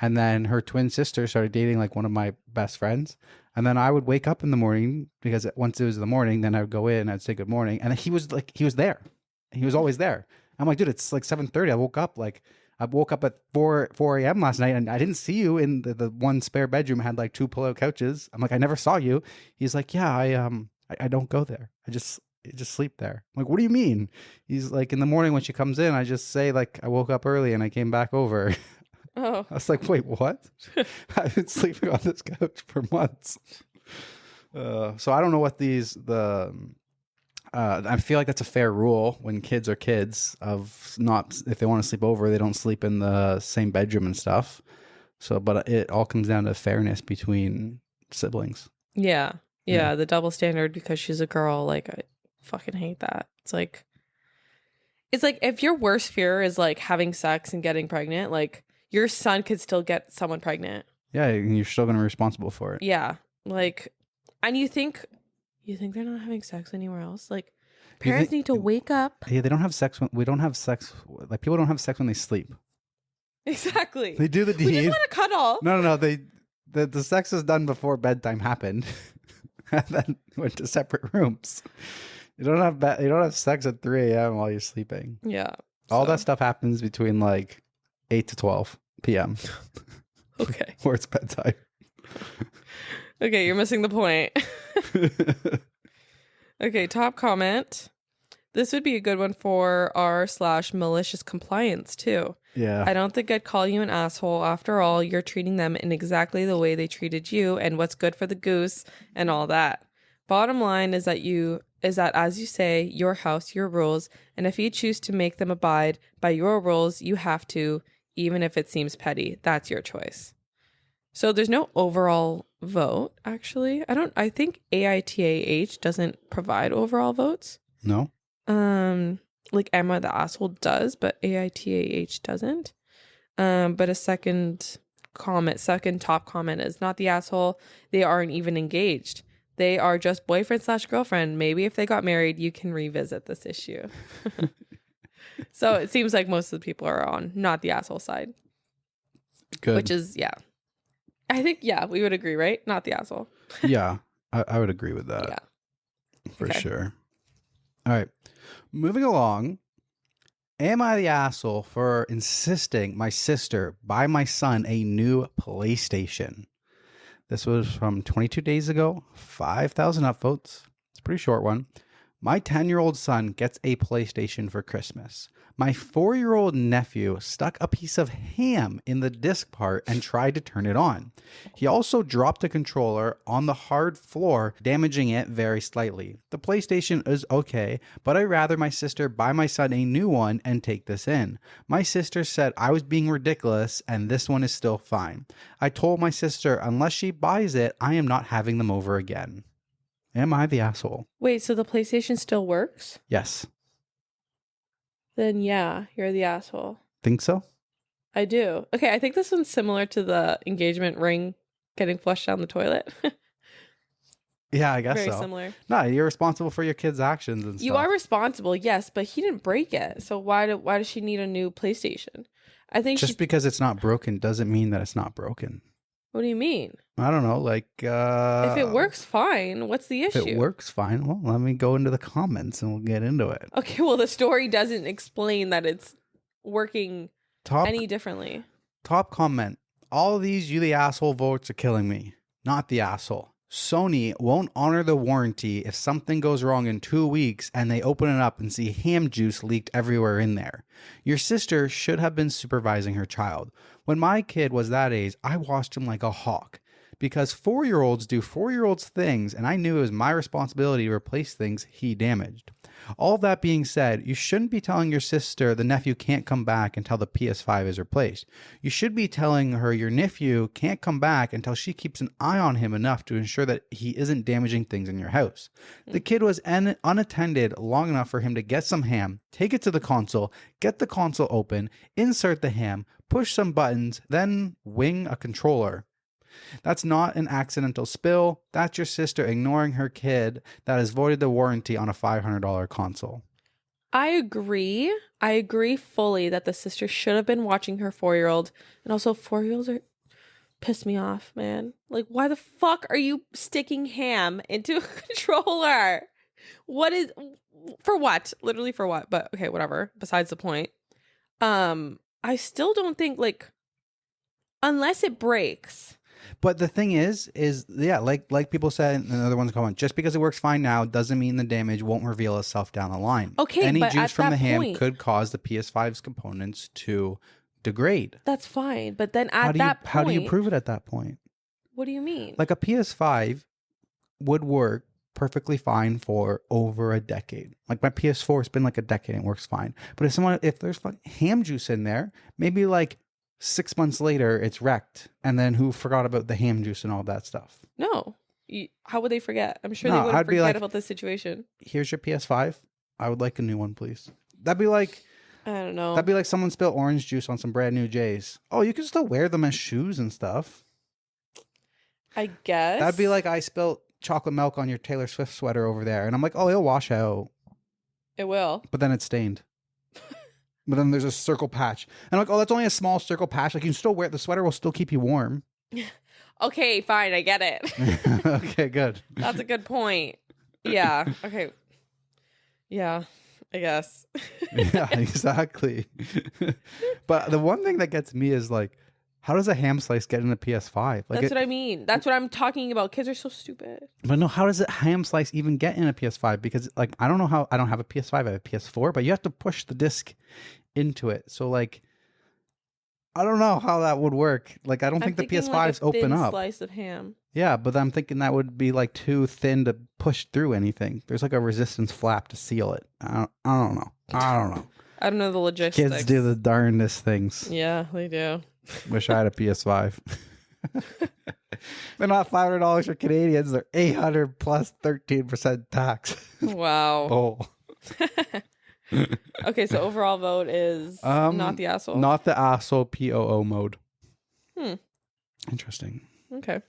And then her twin sister started dating like one of my best friends. And then I would wake up in the morning because once it was the morning, then I would go in, I'd say good morning. And he was there. He was always there. I'm like, dude, it's like 7:30. I woke up at 4 a.m. last night and I didn't see you in the one spare bedroom. Had like 2 pillow couches. I'm like, I never saw you. He's like, yeah, I don't go there. just sleep there. I'm like, what do you mean? He's like, in the morning when she comes in, I just say like, I woke up early and I came back over. Oh. I was like, wait, what? I've been sleeping on this couch for months. So I don't know what I feel like that's a fair rule when kids are kids of not, if they want to sleep over, they don't sleep in the same bedroom and stuff. So, but it all comes down to fairness between siblings. Yeah. The double standard because she's a girl. Like, I fucking hate that. It's like if your worst fear is like having sex and getting pregnant, like your son could still get someone pregnant. Yeah. And you're still going to be responsible for it. Yeah. Like, and you think they're not having sex anywhere else? Like, parents need to wake up. Yeah. They don't have sex we don't have sex. Like, people don't have sex when they sleep. Exactly. They do the deed. We just want to cuddle. No. The sex was done before bedtime happened, and then went to separate rooms. You don't have sex at 3 a.m. while you're sleeping. Yeah. All that stuff happens between like 8 to 12 p.m. Okay. Or it's bedtime. Okay, you're missing the point. Okay, top comment. This would be a good one for r/malicious compliance too. Yeah. I don't think I'd call you an asshole. After all, you're treating them in exactly the way they treated you and what's good for the goose and all that. Bottom line is that as you say, your house, your rules, and if you choose to make them abide by your rules, you have to, even if it seems petty. That's your choice. So there's no overall vote, actually. I think AITAH doesn't provide overall votes. No? Like Emma the asshole does, but AITAH doesn't. But a second top comment is not the asshole. They aren't even engaged. They are just boyfriend/girlfriend. Maybe if they got married, you can revisit this issue. So it seems like most of the people are on not the asshole side. Good. Which is, yeah. I think, yeah, we would agree, right? Not the asshole. Yeah, I would agree with that. Yeah. For sure. All right. Moving along. Am I the asshole for insisting my sister buy my son a new PlayStation? This was from 22 days ago. 5,000 upvotes. It's a pretty short one. My 10-year-old son gets a PlayStation for Christmas. My 4-year-old nephew stuck a piece of ham in the disc part and tried to turn it on. He also dropped a controller on the hard floor, damaging it very slightly. The PlayStation is okay, but I'd rather my sister buy my son a new one and take this in. My sister said I was being ridiculous and this one is still fine. I told my sister unless she buys it, I am not having them over again. Am I the asshole? Wait, so the PlayStation still works? Yes. Then yeah, you're the asshole. Think so? I do. Okay, I think this one's similar to the engagement ring getting flushed down the toilet. Yeah, I guess Very so. similar. No, you're responsible for your kids' actions and stuff. You are responsible, yes, but he didn't break it. So why does she need a new PlayStation? I think just because it's not broken doesn't mean that it's not broken. What do you mean? I don't know, like if it works fine, what's the issue? If it works fine, well, let me go into the comments and we'll get into it. Okay, well, the story doesn't explain that it's working any differently. Top comment. All of these you the asshole votes are killing me. Not the asshole. Sony won't honor the warranty if something goes wrong in 2 weeks and they open it up and see ham juice leaked everywhere in there. Your sister should have been supervising her child. When my kid was that age, I watched him like a hawk. Because 4-year-olds do 4-year-olds things, and I knew it was my responsibility to replace things he damaged. All that being said, you shouldn't be telling your sister the nephew can't come back until the PS5 is replaced. You should be telling her your nephew can't come back until she keeps an eye on him enough to ensure that he isn't damaging things in your house. The kid was unattended long enough for him to get some ham, take it to the console, get the console open, insert the ham, push some buttons, then wing a controller. That's not an accidental spill. That's your sister ignoring her kid that has voided the warranty on a $500 console. I agree. I agree fully that the sister should have been watching her 4-year-old. And also 4-year-olds are piss me off, man. Like, why the fuck are you sticking ham into a controller? For what? Literally for what? But okay, whatever. Besides the point. I still don't think, like, unless it breaks. But the thing is yeah, like people said in another one's comment, just because it works fine now doesn't mean the damage won't reveal itself down the line. Okay, any but juice at from the that ham point- could cause the PS5's components to degrade. That's fine. But then How at do you that point, how do you prove it at that point? what do you mean? Like a PS5 would work perfectly fine for over a decade. Like my PS4 has been like a decade and works fine. But if there's ham juice in there, maybe like 6 months later it's wrecked, and then who forgot about the ham juice and all that stuff? No. How would they forget? I'm sure No, they wouldn't I'd be forget like, about this situation. Here's your PS5. I would like a new one, please. That'd be like I don't know. That'd be like someone spilled orange juice on some brand new J's. Oh, you can still wear them as shoes and stuff. I guess. That'd be like I spilled chocolate milk on your Taylor Swift sweater over there. And I'm like, oh, it'll wash out. It will. But then it's stained. But then there's a circle patch. And I'm like, oh, that's only a small circle patch. Like you can still wear it. The sweater will still keep you warm. Okay, fine. I get it. Okay, good. That's a good point. Yeah. Okay. Yeah, I guess. Yeah, exactly. But the one thing that gets me is like, how does a ham slice get in a PS5? Like That's what I mean. That's what I'm talking about. Kids are so stupid. But no, how does a ham slice even get in a PS5? Because like I don't know how. I don't have a PS5. I have a PS4, but you have to push the disc into it. So like, I don't know how that would work. Like I don't think the PS5s like a open thin up. Slice of ham. Yeah, but I'm thinking that would be like too thin to push through anything. There's like a resistance flap to seal it. I don't know. I don't know the logistics. Kids do the darndest things. Yeah, they do. Wish I had a PS5. They're not $500 for Canadians. They're $800 plus 13% tax. Wow. Oh. Okay, so overall vote is not the asshole. Not the asshole POO mode. Interesting. Okay.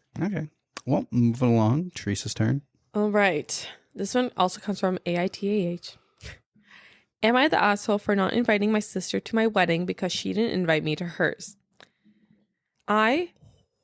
Well, moving along. Teresa's turn. All right. This one also comes from AITAH. Am I the asshole for not inviting my sister to my wedding because she didn't invite me to hers? I,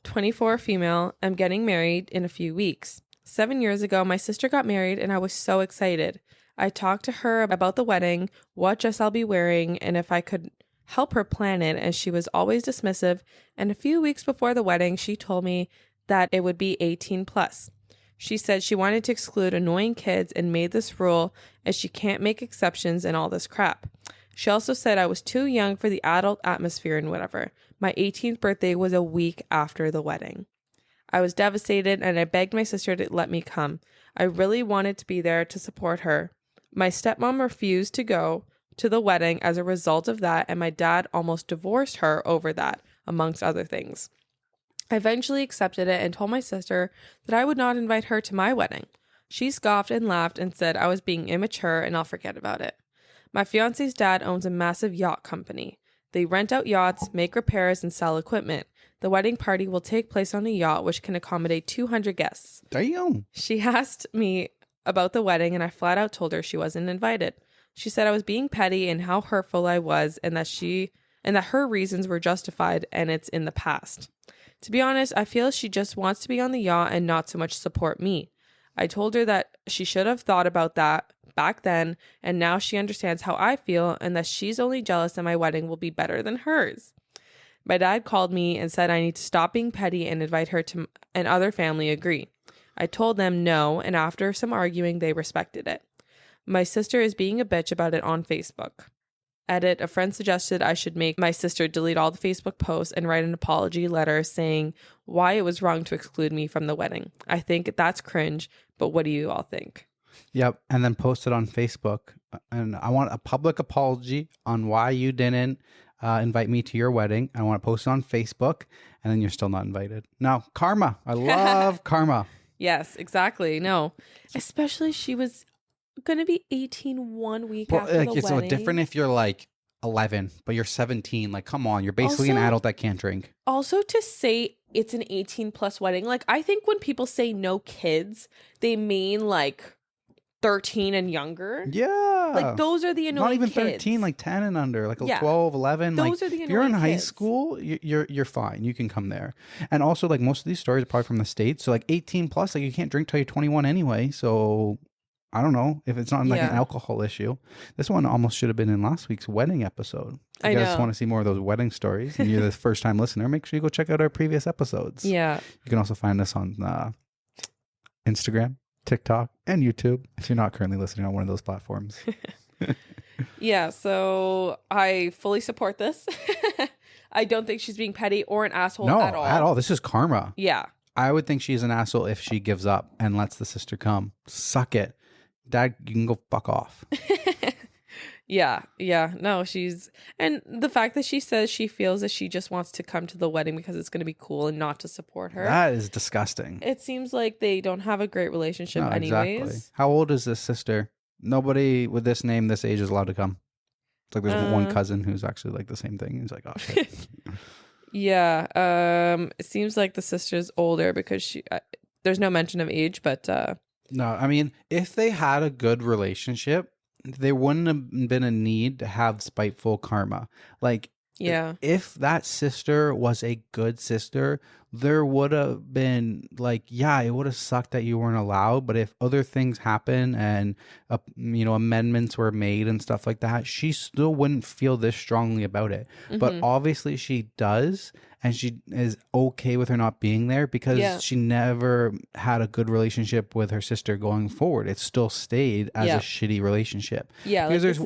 24 female, am getting married in a few weeks. 7 years ago, my sister got married and I was so excited. I talked to her about the wedding, what dress I'll be wearing, and if I could help her plan it, and she was always dismissive. And a few weeks before the wedding, she told me that it would be 18 plus. She said she wanted to exclude annoying kids and made this rule as she can't make exceptions and all this crap. She also said I was too young for the adult atmosphere and whatever. My 18th birthday was a week after the wedding. I was devastated and I begged my sister to let me come. I really wanted to be there to support her. My stepmom refused to go to the wedding as a result of that, and my dad almost divorced her over that, amongst other things. I eventually accepted it and told my sister that I would not invite her to my wedding. She scoffed and laughed and said I was being immature and I'll forget about it. My fiance's dad owns a massive yacht company. They rent out yachts, make repairs, and sell equipment. The wedding party will take place on a yacht which can accommodate 200 guests. Damn. She asked me about the wedding and I flat out told her she wasn't invited. She said I was being petty and how hurtful I was and that her reasons were justified and it's in the past. To be honest, I feel she just wants to be on the yacht and not so much support me. I told her that she should have thought about that back then, and now she understands how I feel and that she's only jealous that my wedding will be better than hers. My dad called me and said I need to stop being petty and invite her to, and other family agree. I told them no, and after some arguing, they respected it. My sister is being a bitch about it on Facebook. Edit, a friend suggested I should make my sister delete all the Facebook posts and write an apology letter saying why it was wrong to exclude me from the wedding. I think that's cringe, but what do you all think? Yep. And then post it on Facebook. And I want a public apology on why you didn't invite me to your wedding. I want to post it on Facebook, and then you're still not invited. No, karma. I love karma. Yes, exactly. No, especially she was going to be 18 1 week after the wedding. It's so different if you're like 11, but you're 17. Like, come on. You're basically an adult that can't drink. Also, to say it's an 18 plus wedding, like, I think when people say no kids, they mean like 13 and younger. Yeah. Like, those are the annoying Not even kids. 13, like 10 and under, like 12, 11. Those like, are the annoying if you're in high kids. school, you're fine. You can come there. And also, like, most of these stories are probably from the States. So, like, 18 plus, like, you can't drink till you're 21 anyway. So, I don't know if it's not like an Yeah. alcohol issue. This one almost should have been in last week's wedding episode. If I you guys know. want to see more of those wedding stories and you're the first time listener, make sure you go check out our previous episodes. Yeah. You can also find us on Instagram, TikTok, and YouTube if you're not currently listening on one of those platforms. Yeah. So I fully support this. I don't think she's being petty or an asshole No, at all. This is karma. Yeah. I would think she's an asshole if she gives up and lets the sister come. Suck it. Dad, you can go fuck off. Yeah. No, and the fact that she says she feels that she just wants to come to the wedding because it's going to be cool and not to support her. That is disgusting. It seems like they don't have a great relationship anyways. Exactly. How old is this sister? Nobody with this name, this age is allowed to come. It's like there's one cousin who's actually like the same thing. He's like, oh shit. Yeah. It seems like the sister's older because there's no mention of age, but No, I mean, if they had a good relationship, there wouldn't have been a need to have spiteful karma. Like, yeah. if that sister was a good sister, there would have been like, yeah, it would have sucked that you weren't allowed. But if other things happen and, amendments were made and stuff like that, she still wouldn't feel this strongly about it. But obviously she does. And she is okay with her not being there because she never had a good relationship with her sister going forward. It still stayed as a shitty relationship. Yeah. Because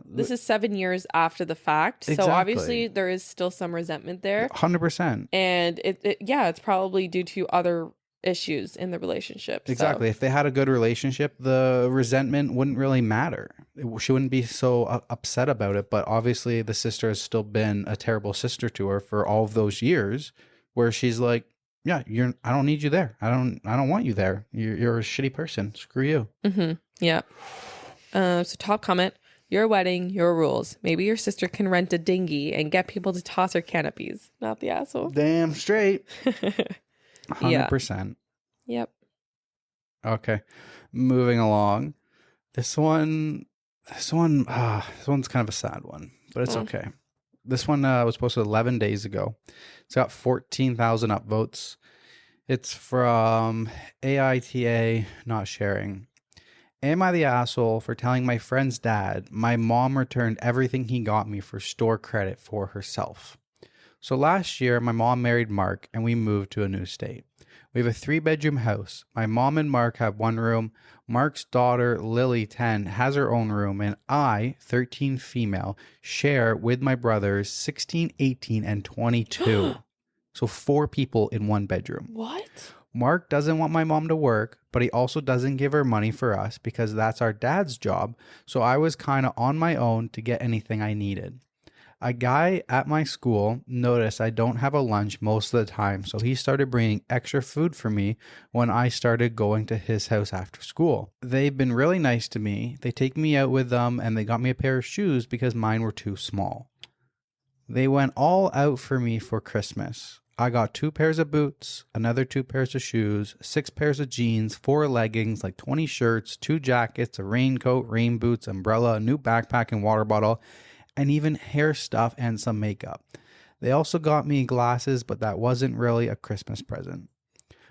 this is 7 years after the fact. Exactly. So obviously there is still some resentment there. 100%. And it's probably due to other issues in the relationship. Exactly. So. If they had a good relationship, the resentment wouldn't really matter. She wouldn't be so upset about it. But obviously the sister has still been a terrible sister to her for all of those years where she's like, yeah, I don't need you there. I don't want you there. You're a shitty person. Screw you. Mm-hmm. Yeah. So top comment. Your wedding, your rules. Maybe your sister can rent a dinghy and get people to toss her canopies. Not the asshole. Damn straight. 100%. Yep. Okay. Moving along. This one's kind of a sad one, but it's okay. This one was posted 11 days ago. It's got 14,000 upvotes. It's from AITA Not Sharing. Am I the asshole for telling my friend's dad my mom returned everything he got me for store credit for herself? So last year, my mom married Mark and we moved to a new state. We have a 3-bedroom house. My mom and Mark have one room. Mark's daughter, Lily, 10, has her own room. And I, 13 female, share with my brothers, 16, 18, and 22. So 4 people in one bedroom. What? Mark doesn't want my mom to work, but he also doesn't give her money for us because that's our dad's job. So I was kind of on my own to get anything I needed. A guy at my school noticed I don't have a lunch most of the time, so he started bringing extra food for me when I started going to his house after school. They've been really nice to me. They take me out with them and they got me a pair of shoes because mine were too small. They went all out for me for Christmas. I got 2 pairs of boots, another 2 pairs of shoes, 6 pairs of jeans, 4 leggings, like 20 shirts, 2 jackets, a raincoat, rain boots, umbrella, a new backpack and water bottle, and even hair stuff and some makeup. They also got me glasses, but that wasn't really a Christmas present.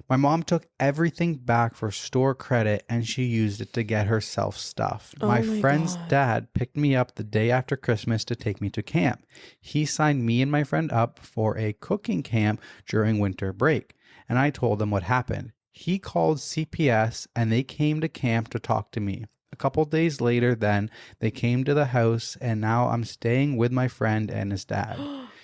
My mom took everything back for store credit and she used it to get herself stuff. My friend's dad picked me up the day after Christmas to take me to camp. He signed me and my friend up for a cooking camp during winter break, and I told him what happened. He called CPS and they came to camp to talk to me. A couple days later, then, they came to the house, and now I'm staying with my friend and his dad.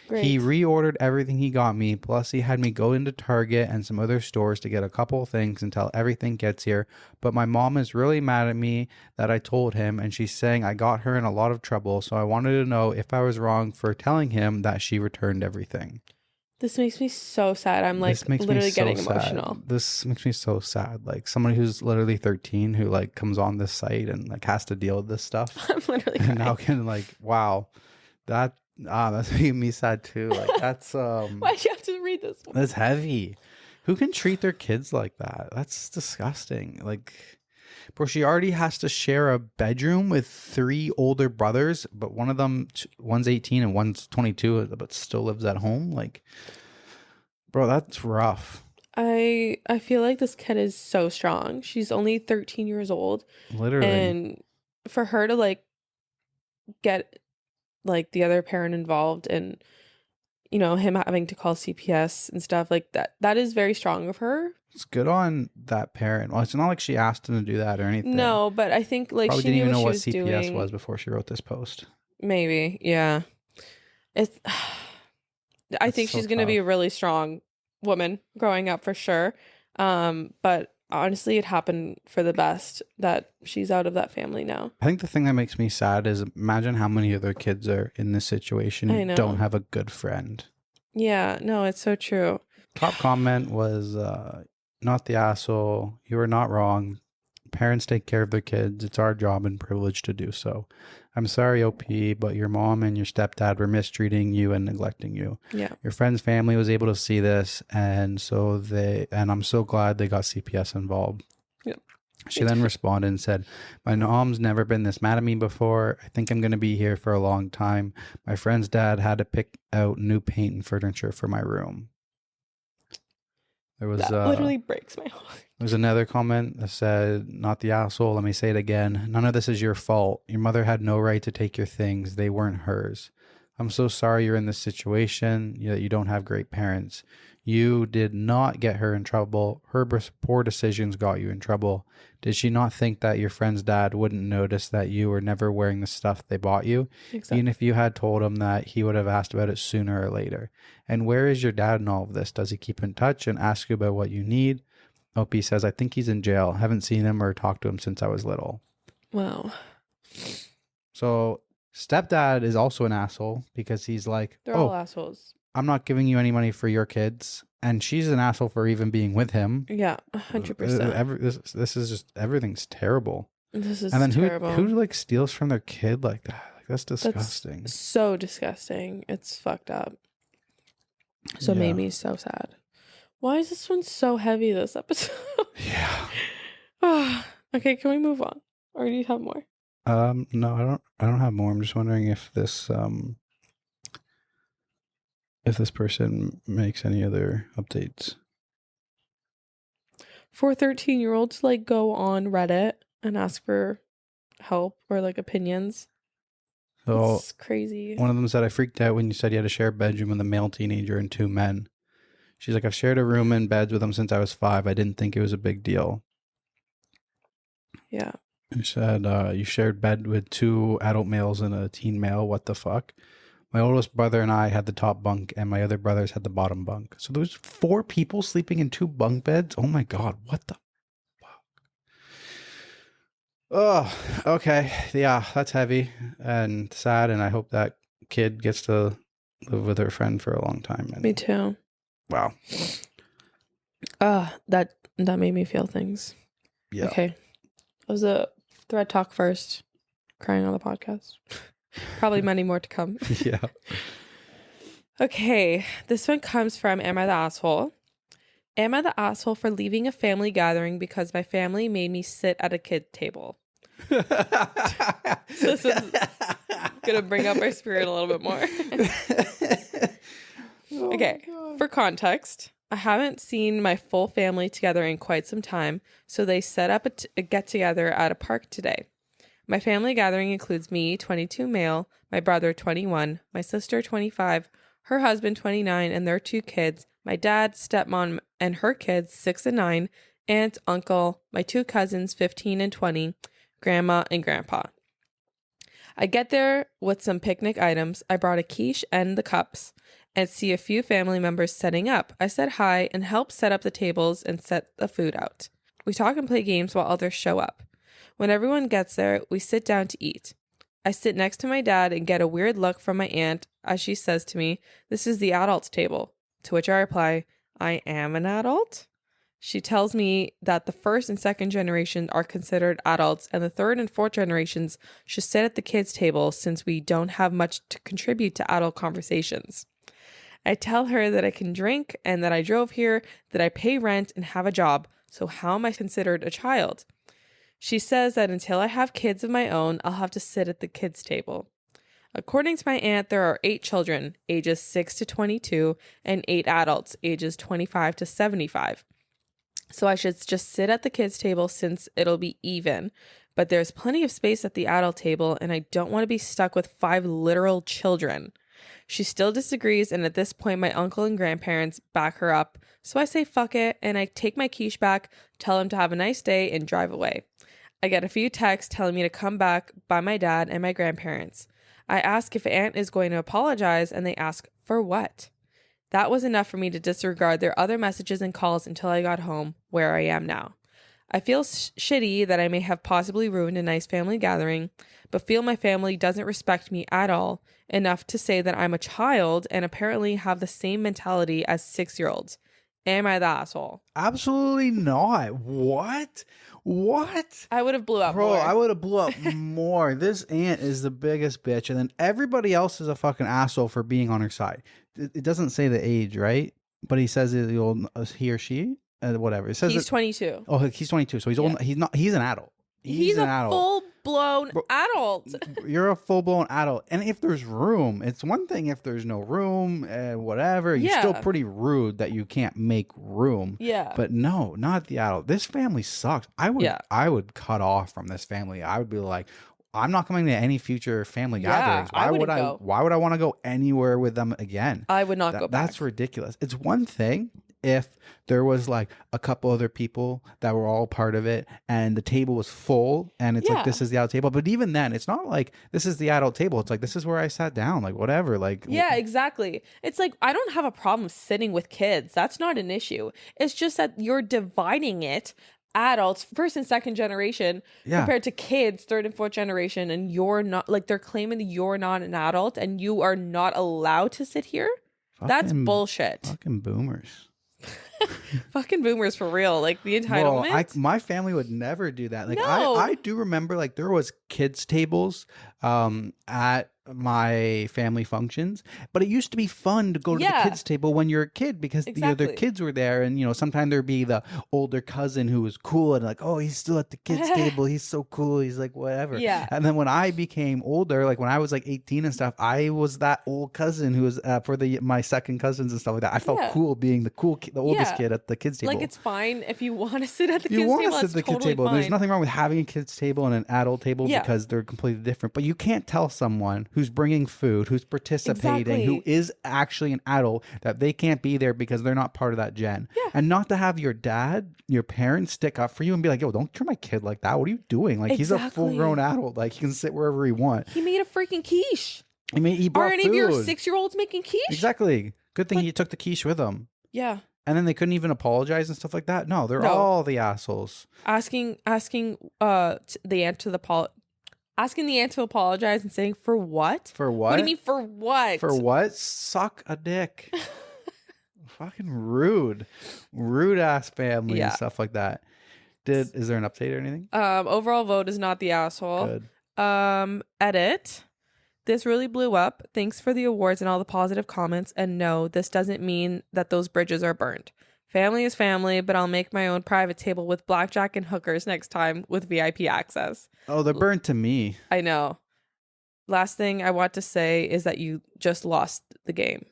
He reordered everything he got me, plus he had me go into Target and some other stores to get a couple of things until everything gets here. But my mom is really mad at me that I told him, and she's saying I got her in a lot of trouble, so I wanted to know if I was wrong for telling him that she returned everything. This makes me so sad. I'm like literally getting emotional. This makes me so sad. Like someone who's literally 13 who like comes on this site and like has to deal with this stuff. I'm literally crying. And now can like, wow, that's making me sad too. Like that's Why'd you have to read this one? That's heavy. Who can treat their kids like that? That's disgusting. Like, bro, she already has to share a bedroom with 3 older brothers, but one of them, one's 18 and one's 22, but still lives at home. Like, bro, that's rough. I feel like this kid is so strong. She's only 13 years old. Literally. And for her to like get like the other parent involved and him having to call CPS and stuff like that is very strong of her. It's good on that parent. Well, it's not like she asked him to do that or anything. No, but I think like Probably she didn't knew even know what she was CPS doing. was before she wrote this post. Maybe, yeah. It's I think so she's going to be a tough. really strong woman growing up for sure. But honestly, it happened for the best that she's out of that family now. I think the thing that makes me sad is imagine how many other kids are in this situation I who know. don't have a good friend. Yeah, no, it's so true. Top comment was, not the asshole. You are not wrong. Parents take care of their kids. It's our job and privilege to do so. I'm sorry, OP, but your mom and your stepdad were mistreating you and neglecting you. Yeah. Your friend's family was able to see this, and I'm so glad they got CPS involved. Yep. She then responded and said, my mom's never been this mad at me before. I think I'm going to be here for a long time. My friend's dad had to pick out new paint and furniture for my room. There was That literally breaks my heart. There was another comment that said, not the asshole. Let me say it again. None of this is your fault. Your mother had no right to take your things. They weren't hers. I'm so sorry you're in this situation, that you don't have great parents. You did not get her in trouble. Her poor decisions got you in trouble. Did she not think that your friend's dad wouldn't notice that you were never wearing the stuff they bought you? Exactly. Even if you had told him that, he would have asked about it sooner or later. And where is your dad in all of this? Does he keep in touch and ask you about what you need? OP says, I think he's in jail. Haven't seen him or talked to him since I was little. Wow. So stepdad is also an asshole because he's like, They're all assholes. I'm not giving you any money for your kids. And she's an asshole for even being with him. Yeah, 100%. This is just, everything's terrible. This is and then terrible. who like steals from their kid like that? Like, that's disgusting. That's so disgusting. It's fucked up. So it made me so sad. Why is this one so heavy, this episode? Yeah. Okay, can we move on? Or do you have more? No, I don't have more. I'm just wondering if this person makes any other updates. For 13-year-olds to like go on Reddit and ask for help or like opinions. So it's crazy. One of them said, I freaked out when you said you had to share a bedroom with a male teenager and two men. She's like, I've shared a room and beds with them since I was 5. I didn't think it was a big deal. Yeah. She said, you shared bed with 2 adult males and a teen male. What the fuck? My oldest brother and I had the top bunk and my other brothers had the bottom bunk. So there was 4 people sleeping in 2 bunk beds? Oh my God, what the fuck? Oh, okay. Yeah, that's heavy and sad, and I hope that kid gets to live with her friend for a long time. Me too. Wow. That made me feel things. Yeah. Okay. It was a ThreadTalk first. Crying on the podcast. Probably many more to come. Yeah. Okay. This one comes from Am I the Asshole? Am I the asshole for leaving a family gathering because my family made me sit at a kid table? This is gonna bring up our spirit a little bit more. Okay, for context, I haven't seen my full family together in quite some time, so they set up a get-together at a park today. My family gathering includes me, 22 male, my brother, 21, my sister, 25, her husband, 29, and their 2 kids, my dad, stepmom, and her kids, 6 and 9, aunt, uncle, my 2 cousins, 15 and 20, grandma, and grandpa. I get there with some picnic items. I brought a quiche and the cups, and see a few family members setting up. I said hi and helped set up the tables and set the food out. We talk and play games while others show up. When everyone gets there, we sit down to eat. I sit next to my dad and get a weird look from my aunt as she says to me, "This is the adults table." To which I reply, "I am an adult?" She tells me that the first and second generation are considered adults and the third and fourth generations should sit at the kids' table since we don't have much to contribute to adult conversations. I tell her that I can drink and that I drove here, that I pay rent and have a job, so how am I considered a child? She says that until I have kids of my own, I'll have to sit at the kids' table. According to my aunt, there are 8 children, ages 6 to 22, and 8 adults, ages 25 to 75. So I should just sit at the kids' table since it'll be even. But there's plenty of space at the adult table, and I don't want to be stuck with 5 literal children. She still disagrees, and at this point, my uncle and grandparents back her up. So I say fuck it, and I take my quiche back, tell him to have a nice day, and drive away. I get a few texts telling me to come back by my dad and my grandparents. I ask if Aunt is going to apologize, and they ask, for what? That was enough for me to disregard their other messages and calls until I got home, where I am now. I feel shitty that I may have possibly ruined a nice family gathering, but feel my family doesn't respect me at all, enough to say that I'm a child and apparently have the same mentality as 6-year-olds. Am I the asshole? Absolutely not. What? I would have blew up Bro, more. I would have blew up more. This aunt is the biggest bitch, and then everybody else is a fucking asshole for being on her side. It doesn't say the age, right? But he says he or she, whatever. It says He's 22. Oh, he's 22, so he's old. He's not. He's an adult. He's an a adult. full-blown adult. You're a full-blown adult, and if there's room, it's one thing. If there's no room, whatever, you're still pretty rude that you can't make room. Yeah. But no, not the adult. This family sucks. I would cut off from this family. I would be like, I'm not coming to any future family gatherings. I wouldn't go. Why would I want to go anywhere with them again? I would not go back. That's ridiculous. It's one thing if there was like a couple other people that were all part of it and the table was full and it's like, this is the adult table. But even then, it's not like this is the adult table. It's like, this is where I sat down, like whatever. Like, yeah, exactly. It's like, I don't have a problem sitting with kids. That's not an issue. It's just that you're dividing it. Adults, first and second generation, compared to kids, third and fourth generation, and you're not, like, they're claiming that you're not an adult and you are not allowed to sit here. That's bullshit. Fucking boomers. Fucking boomers for real. Like the entitlement. Well, my family would never do that. Like No. I do remember like there was kids tables at my family functions, but it used to be fun to go to the kids table when you're a kid because the other kids were there, and sometimes there'd be the older cousin who was cool and like, oh, he's still at the kids table, he's so cool, he's like whatever. And then when I became older, like when I was like 18 and stuff, I was that old cousin who was for my second cousins and stuff like that. I felt cool being the oldest kid at the kids table. Like, it's fine if you want to sit at the kids you want table. to sit at the kids table. Fine. There's nothing wrong with having a kids table and an adult table because they're completely different. But you can't tell someone who's bringing food, who's participating, who is actually an adult, that they can't be there because they're not part of that gen. And not to have your parents stick up for you and be like, yo, don't treat my kid like that. What are you doing? Like, he's a full-grown adult. Like, he can sit wherever he wants. He made a freaking quiche. He brought Are any food. of your 6-year-olds making quiche? Exactly. Good thing he took the quiche with him. Yeah. And then they couldn't even apologize and stuff like that. No, they're all the assholes. Asking the aunt to apologize and saying, for what? For what? What do you mean, for what? For what? Suck a dick. Fucking rude ass family and stuff like that. Is there an update or anything? Overall vote is not the asshole. Good. Edit. This really blew up. Thanks for the awards and all the positive comments. And no, this doesn't mean that those bridges are burned. Family is family, but I'll make my own private table with blackjack and hookers next time with VIP access. Oh, they're burned to me. I know. Last thing I want to say is that you just lost the game.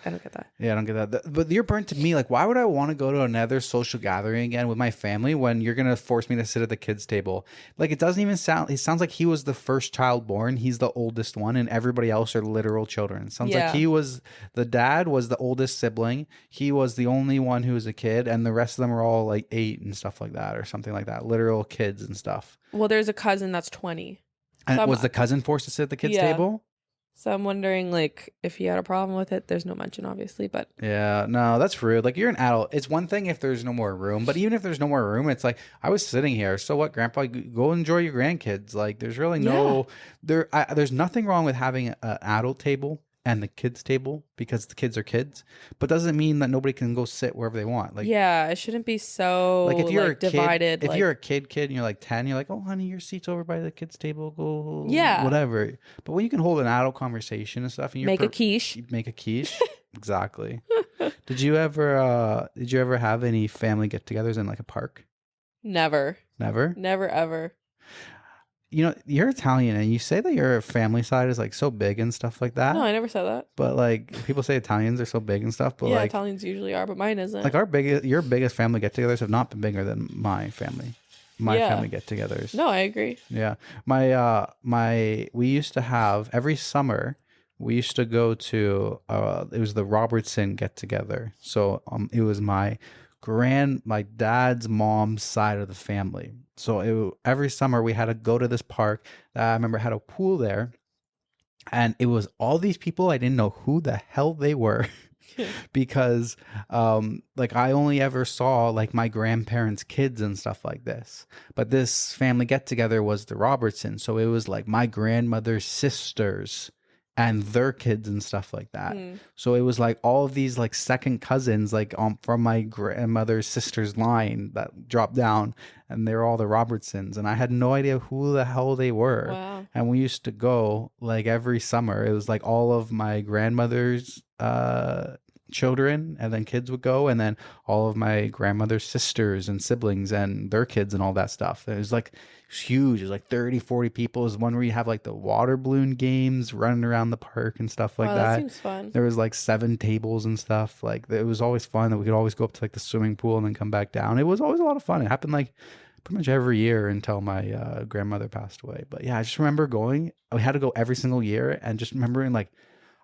I don't get that. Yeah, I don't get that. But you're burnt to me. Like, why would I want to go to another social gathering again with my family when you're going to force me to sit at the kids' table? Like, it doesn't even sound... It sounds like he was the first child born. He's the oldest one, and everybody else are literal children. It sounds like he was... The dad was the oldest sibling. He was the only one who was a kid, and the rest of them are all, like, 8 and stuff like that, or something like that. Literal kids and stuff. Well, there's a cousin that's 20. And was the cousin forced to sit at the kids' table? So I'm wondering, like, if he had a problem with it. There's no mention, obviously, but... Yeah, no, that's rude. Like, you're an adult. It's one thing if there's no more room, but even if there's no more room, it's like, I was sitting here. So what, Grandpa? Go enjoy your grandkids. Like, there's really no... There's nothing wrong with having an adult table and the kids table because the kids are kids, but doesn't mean that nobody can go sit wherever they want. Like, yeah, it shouldn't be so like if you're a divided. Kid, if you're a kid and you're like 10, you're like, oh honey, your seat's over by the kids table, go whatever. But when you can hold an adult conversation and stuff and make a quiche. Exactly. Did you ever have any family get-togethers in like a park? Never Ever. you know, you're Italian and you say that your family side is like so big and stuff like that. No, I never said that. But like people say Italians are so big and stuff. But Yeah, like Italians usually are, but mine isn't. like your biggest family get-togethers have not been bigger than my family. My family get-togethers. No, I agree. Yeah. We used to have every summer we used to go to it was the Robertson get-together. So it was my dad's mom's side of the family. So every summer we had to go to this park. I remember had a pool there, and it was all these people. I didn't know who the hell they were. Because like I only ever saw like my grandparents' kids and stuff like this. But this family get together was the Robertsons. So it was like my grandmother's sisters and their kids and stuff like that. So it was like all of these like second cousins like from my grandmother's sister's line that dropped down, and they're all the Robertsons, and I had no idea who the hell they were. Wow. And we used to go like every summer. It was like all of my grandmother's children and then kids would go, and then all of my grandmother's sisters and siblings and their kids and all that stuff. It was huge. It was like 30-40 people. It was one where you have like the water balloon games running around the park and stuff like that. Seems fun. There was like 7 tables and stuff. Like it was always fun that we could always go up to like the swimming pool and then come back down. It was always a lot of fun. It happened like pretty much every year until my grandmother passed away. But yeah, I just remember going. We had to go every single year, and just remembering like,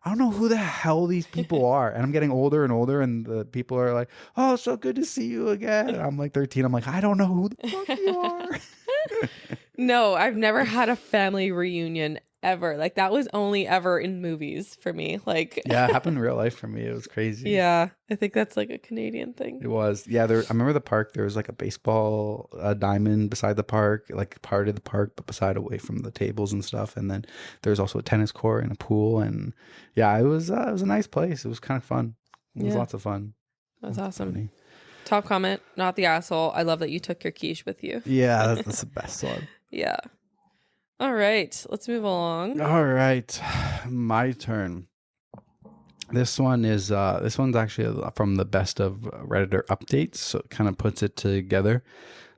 I don't know who the hell these people are. And I'm getting older and older, and the people are like, oh, so good to see you again. And I'm like 13. I'm like, I don't know who the fuck you are. No, I've never had a family reunion ever. Like that was only ever in movies for me. Like yeah, it happened in real life for me. It was crazy. Yeah, I think that's like a Canadian thing. It was. Yeah, I remember the park. There was like a baseball diamond beside the park, like part of the park, but beside away from the tables and stuff. And then there was also a tennis court and a pool. And yeah, it was a nice place. It was kind of fun. It was lots of fun. That's awesome. Funny. Top comment, not the asshole. I love that you took your quiche with you. Yeah, that's the best one. Yeah. All right, let's move along. All right, my turn. This one's actually from the best of Redditor updates, so it kind of puts it together.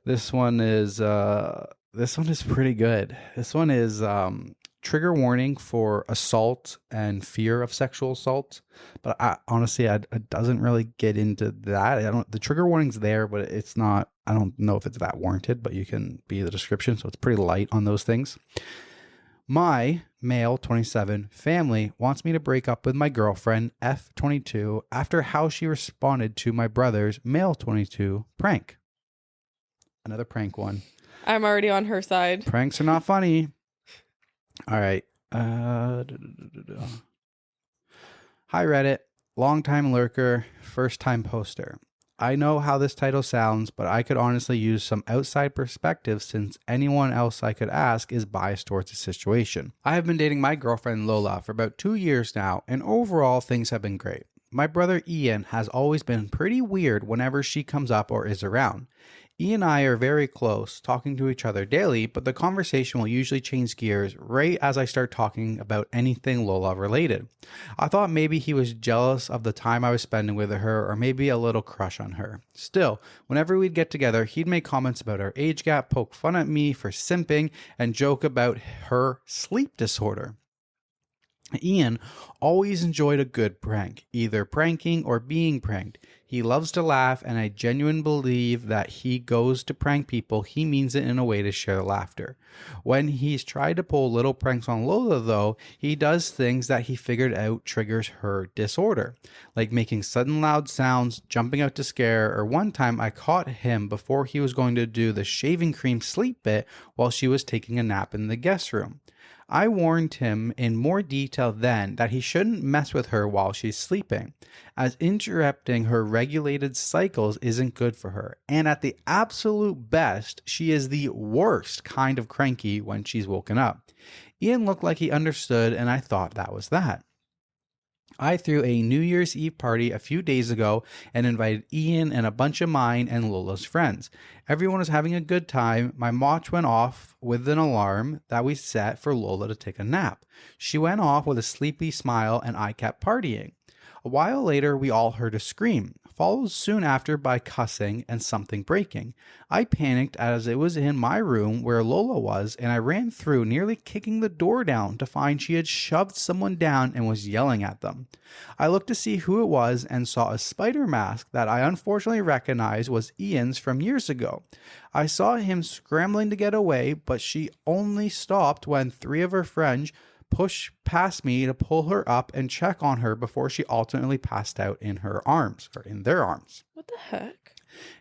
This one is pretty good. This one is trigger warning for assault and fear of sexual assault. But honestly, it doesn't really get into that. The trigger warning's there, but it's not. I don't know if it's that warranted, but you can be the description, so it's pretty light on those things. My male 27 family wants me to break up with my girlfriend F22 after how she responded to my brother's male 22 prank. Another prank one. I'm already on her side. Pranks are not funny. All right. Hi, Reddit. Long-time lurker, first-time poster. I know how this title sounds, but I could honestly use some outside perspective since anyone else I could ask is biased towards the situation. I have been dating my girlfriend Lola for about 2 years now, and overall things have been great. My brother Ian has always been pretty weird whenever she comes up or is around. Ian and I are very close, talking to each other daily, but the conversation will usually change gears right as I start talking about anything Lola related. I thought maybe he was jealous of the time I was spending with her, or maybe a little crush on her. Still, whenever we'd get together, he'd make comments about our age gap, poke fun at me for simping, and joke about her sleep disorder. Ian always enjoyed a good prank, either pranking or being pranked. He loves to laugh, and I genuinely believe that he goes to prank people, he means it in a way to share laughter. When he's tried to pull little pranks on Lola, though, he does things that he figured out triggers her disorder, like making sudden loud sounds, jumping out to scare, or one time I caught him before he was going to do the shaving cream sleep bit while she was taking a nap in the guest room. I warned him in more detail then that he shouldn't mess with her while she's sleeping, as interrupting her regulated cycles isn't good for her, and at the absolute best, she is the worst kind of cranky when she's woken up. Ian looked like he understood, and I thought that was that. I threw a New Year's Eve party a few days ago and invited Ian and a bunch of mine and Lola's friends. Everyone was having a good time. My watch went off with an alarm that we set for Lola to take a nap. She went off with a sleepy smile and I kept partying. A while later, we all heard a scream, followed soon after by cussing and something breaking. I panicked as it was in my room where Lola was, and I ran through, nearly kicking the door down, to find she had shoved someone down and was yelling at them. I looked to see who it was and saw a spider mask that I unfortunately recognized was Ian's from years ago. I saw him scrambling to get away, but she only stopped when 3 of her friends pushed past me to pull her up and check on her before she ultimately passed out in her arms, or in their arms. What the heck?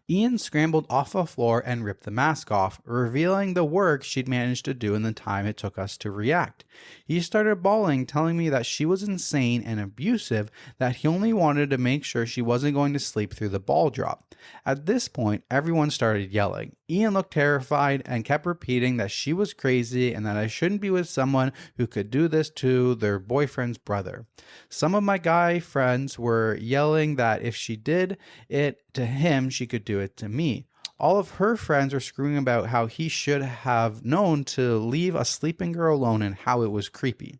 Ian scrambled off the floor and ripped the mask off, revealing the work she'd managed to do in the time it took us to react. He started bawling, telling me that she was insane and abusive, that he only wanted to make sure she wasn't going to sleep through the ball drop. At this point, everyone started yelling. Ian looked terrified and kept repeating that she was crazy and that I shouldn't be with someone who could do this to their boyfriend's brother. Some of my guy friends were yelling that if she did it to him, she could do it to me. All of her friends were screaming about how he should have known to leave a sleeping girl alone and how it was creepy.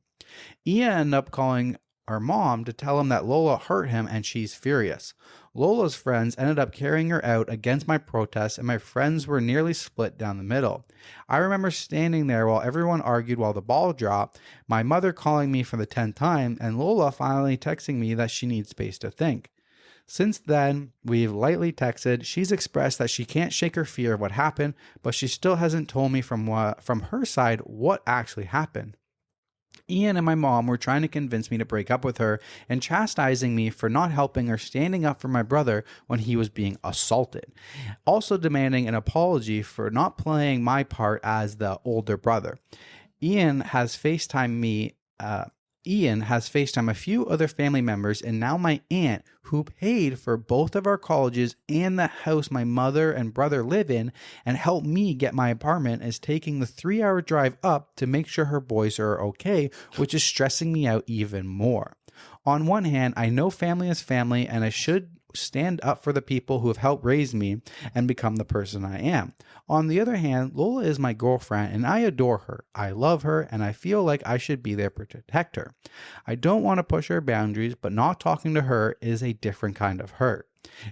Ian ended up calling our mom to tell him that Lola hurt him, and she's furious. Lola's friends ended up carrying her out against my protest, and my friends were nearly split down the middle. I remember standing there while everyone argued while the ball dropped, my mother calling me for the 10th time, and Lola finally texting me that she needs space to think. Since then, we've lightly texted. She's expressed that she can't shake her fear of what happened, but she still hasn't told me from her side what actually happened. Ian and my mom were trying to convince me to break up with her and chastising me for not helping or standing up for my brother when he was being assaulted. Also demanding an apology for not playing my part as the older brother. Ian has FaceTimed a few other family members, and now my aunt, who paid for both of our colleges and the house my mother and brother live in and helped me get my apartment, is taking the 3-hour drive up to make sure her boys are okay, which is stressing me out even more. On one hand, I know family is family, and I should stand up for the people who have helped raise me and become the person I am. On the other hand, Lola is my girlfriend and I adore her. I love her and I feel like I should be there to protect her. I don't want to push her boundaries, but not talking to her is a different kind of hurt.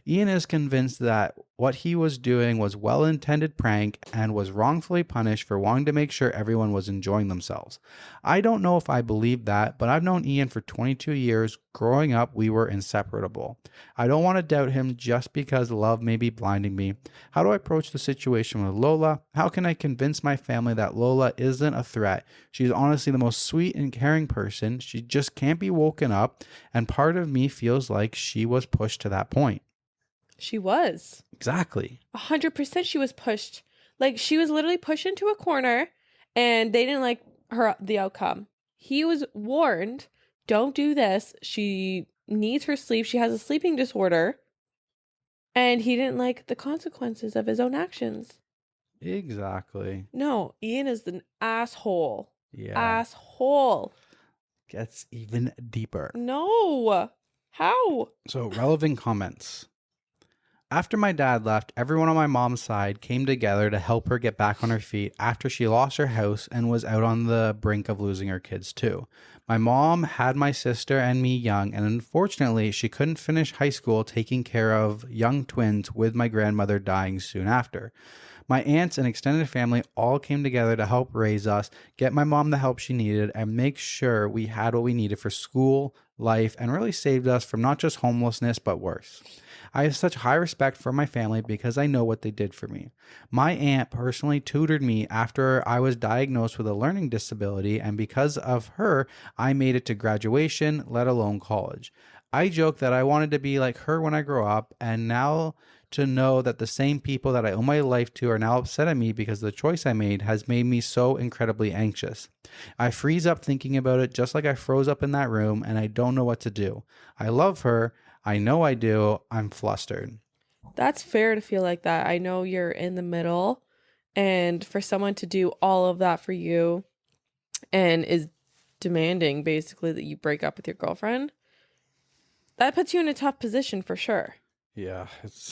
Ian is convinced that what he was doing was well-intended prank and was wrongfully punished for wanting to make sure everyone was enjoying themselves. I don't know if I believe that, but I've known Ian for 22 years. Growing up, we were inseparable. I don't want to doubt him just because love may be blinding me. How do I approach the situation with Lola? How can I convince my family that Lola isn't a threat? She's honestly the most sweet and caring person. She just can't be woken up, and part of me feels like she was pushed to that point. She was. Exactly. 100% she was pushed. Like, she was literally pushed into a corner and they didn't like the outcome. He was warned, don't do this. She needs her sleep. She has a sleeping disorder. And he didn't like the consequences of his own actions. Exactly. No, Ian is an asshole. Yeah. Asshole. Gets even deeper. No. How? So, relevant comments. After my dad left, everyone on my mom's side came together to help her get back on her feet after she lost her house and was out on the brink of losing her kids too. My mom had my sister and me young, and unfortunately she couldn't finish high school taking care of young twins, with my grandmother dying soon after. My aunts and extended family all came together to help raise us, get my mom the help she needed, and make sure we had what we needed for school, life, and really saved us from not just homelessness, but worse. I have such high respect for my family because I know what they did for me. My aunt personally tutored me after I was diagnosed with a learning disability, and because of her, I made it to graduation, let alone college. I joke that I wanted to be like her when I grow up, and now to know that the same people that I owe my life to are now upset at me because the choice I made has made me so incredibly anxious. I freeze up thinking about it, just like I froze up in that room, and I don't know what to do. I love her. I know I do. I'm flustered. That's fair to feel like that. I know you're in the middle, and for someone to do all of that for you and is demanding basically that you break up with your girlfriend, that puts you in a tough position for sure. Yeah, it's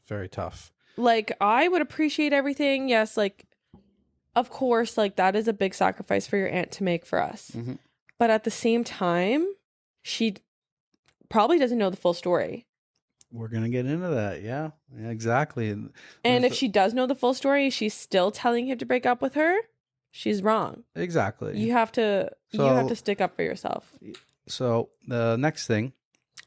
very tough. Like, I would appreciate everything. Yes, like, of course, like, that is a big sacrifice for your aunt to make for us. Mm-hmm. But at the same time, she probably doesn't know the full story. We're going to get into that. Yeah, exactly. And if she does know the full story, she's still telling him to break up with her. She's wrong. Exactly. You have to stick up for yourself. So the next thing,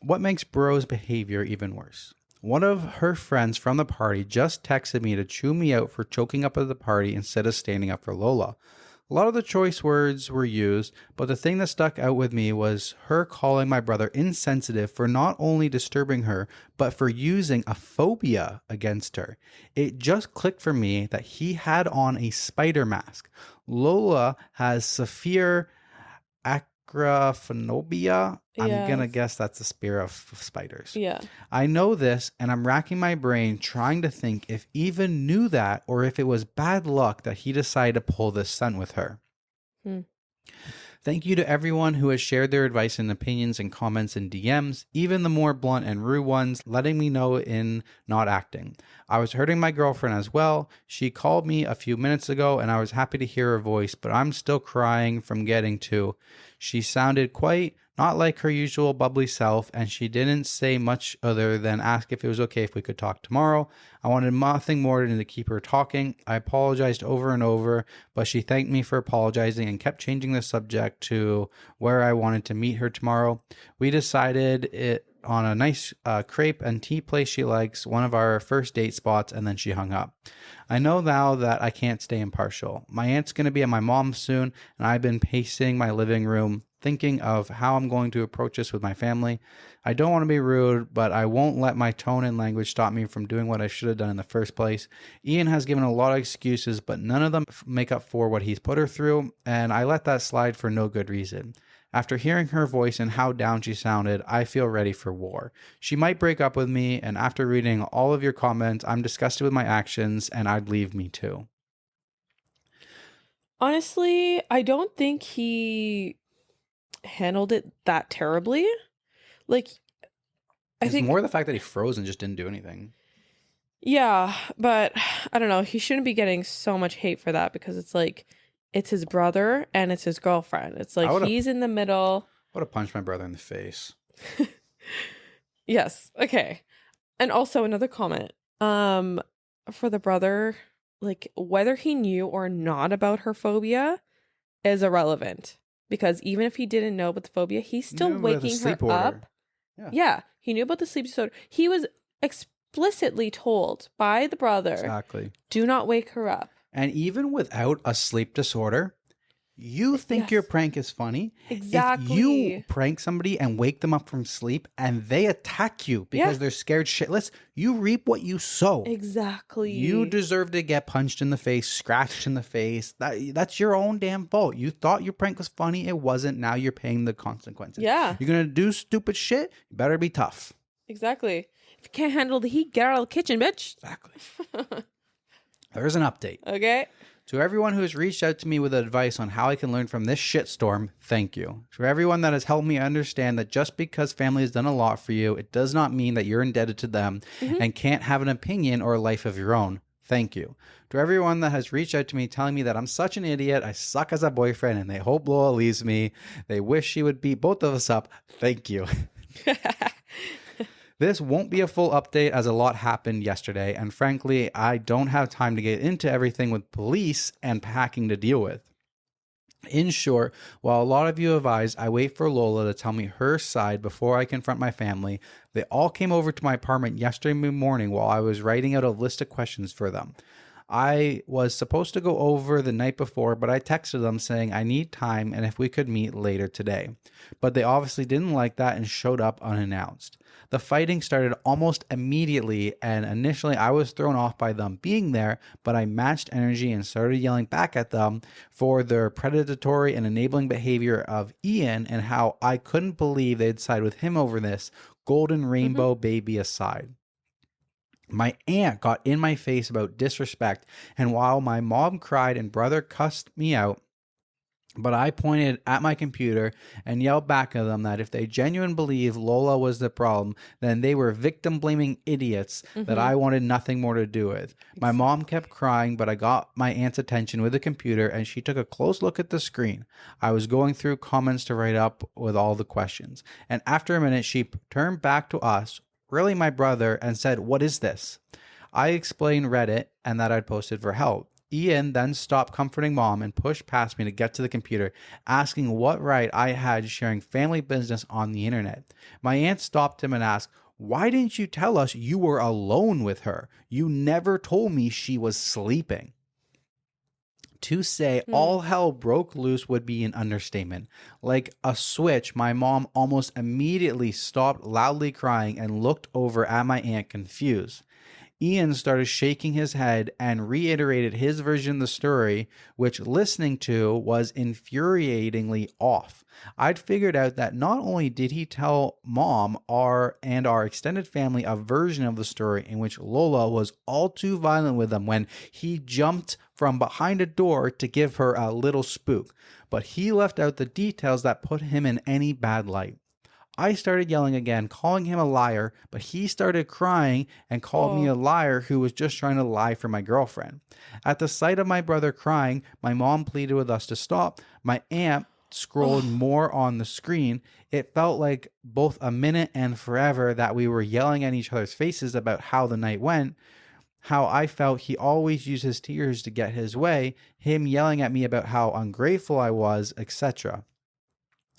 what makes Bro's behavior even worse? One of her friends from the party just texted me to chew me out for choking up at the party instead of standing up for Lola. A lot of the choice words were used, but the thing that stuck out with me was her calling my brother insensitive for not only disturbing her, but for using a phobia against her. It just clicked for me that he had on a spider mask. Lola has severe acrophobia. I'm going to guess that's the spear of spiders. Yeah. I know this, and I'm racking my brain trying to think if even knew that or if it was bad luck that he decided to pull this stunt with her. Thank you to everyone who has shared their advice and opinions and comments and DMs, even the more blunt and rude ones, letting me know in not acting. I was hurting my girlfriend as well. She called me a few minutes ago and I was happy to hear her voice, but I'm still crying from getting to. She sounded quite not like her usual bubbly self, and she didn't say much other than ask if it was okay if we could talk tomorrow. I wanted nothing more than to keep her talking. I apologized over and over, but she thanked me for apologizing and kept changing the subject to where I wanted to meet her tomorrow. We decided it on a nice crepe and tea place she likes, one of our first date spots, and then she hung up. I know now that I can't stay impartial. My aunt's going to be at my mom's soon, and I've been pacing my living room, thinking of how I'm going to approach this with my family. I don't want to be rude, but I won't let my tone and language stop me from doing what I should have done in the first place. Ian has given a lot of excuses, but none of them make up for what he's put her through, and I let that slide for no good reason. After hearing her voice and how down she sounded, I feel ready for war. She might break up with me, and after reading all of your comments, I'm disgusted with my actions, and I'd leave me too. Honestly, I don't think he handled it that terribly. Like, I think more the fact that he froze and just didn't do anything. Yeah, but I don't know. He shouldn't be getting so much hate for that because it's like, it's his brother and it's his girlfriend. It's like he's in the middle. I would have punched my brother in the face. Yes. Okay. And also another comment. For the brother, like whether he knew or not about her phobia is irrelevant. Because even if he didn't know about the phobia, he's still waking her up. Yeah. He knew about the sleep disorder. He was explicitly told by the brother, exactly, do not wake her up. And even without a sleep disorder, you think your prank is funny. Exactly. If you prank somebody and wake them up from sleep and they attack you because they're scared shitless, you reap what you sow. Exactly. You deserve to get punched in the face, scratched in the face. That's your own damn fault. You thought your prank was funny. It wasn't. Now you're paying the consequences. Yeah. You're going to do stupid shit. You better be tough. Exactly. If you can't handle the heat, get out of the kitchen, bitch. Exactly. There's an update. Okay. To everyone who has reached out to me with advice on how I can learn from this shitstorm, thank you. To everyone that has helped me understand that just because family has done a lot for you, it does not mean that you're indebted to them and can't have an opinion or a life of your own. Thank you. To everyone that has reached out to me telling me that I'm such an idiot, I suck as a boyfriend, and they hope Lola leaves me. They wish she would beat both of us up. Thank you. This won't be a full update as a lot happened yesterday, and frankly, I don't have time to get into everything with police and packing to deal with. In short, while a lot of you advise I wait for Lola to tell me her side before I confront my family, they all came over to my apartment yesterday morning while I was writing out a list of questions for them. I was supposed to go over the night before, but I texted them saying I need time and if we could meet later today. But they obviously didn't like that and showed up unannounced. The fighting started almost immediately, and initially I was thrown off by them being there, but I matched energy and started yelling back at them for their predatory and enabling behavior of Ian and how I couldn't believe they'd side with him over this, golden rainbow baby aside. My aunt got in my face about disrespect, and while my mom cried and brother cussed me out, but I pointed at my computer and yelled back at them that if they genuinely believe Lola was the problem, then they were victim-blaming idiots that I wanted nothing more to do with. My mom kept crying, but I got my aunt's attention with the computer and she took a close look at the screen. I was going through comments to write up with all the questions. And after a minute, she turned back to us, really my brother, and said, "What is this?" I explained Reddit and that I'd posted for help. Ian then stopped comforting mom and pushed past me to get to the computer, asking what right I had sharing family business on the internet. My aunt stopped him and asked, "Why didn't you tell us you were alone with her? You never told me she was sleeping." To say all hell broke loose would be an understatement. Like a switch, my mom almost immediately stopped loudly crying and looked over at my aunt confused. Ian started shaking his head and reiterated his version of the story, which listening to was infuriatingly off. I'd figured out that not only did he tell mom our extended family a version of the story in which Lola was all too violent with him when he jumped from behind a door to give her a little spook, but he left out the details that put him in any bad light. I started yelling again, calling him a liar, but he started crying and called me a liar who was just trying to lie for my girlfriend. At the sight of my brother crying, my mom pleaded with us to stop. My aunt scrolled more on the screen. It felt like both a minute and forever that we were yelling at each other's faces about how the night went, how I felt he always used his tears to get his way, him yelling at me about how ungrateful I was, etc.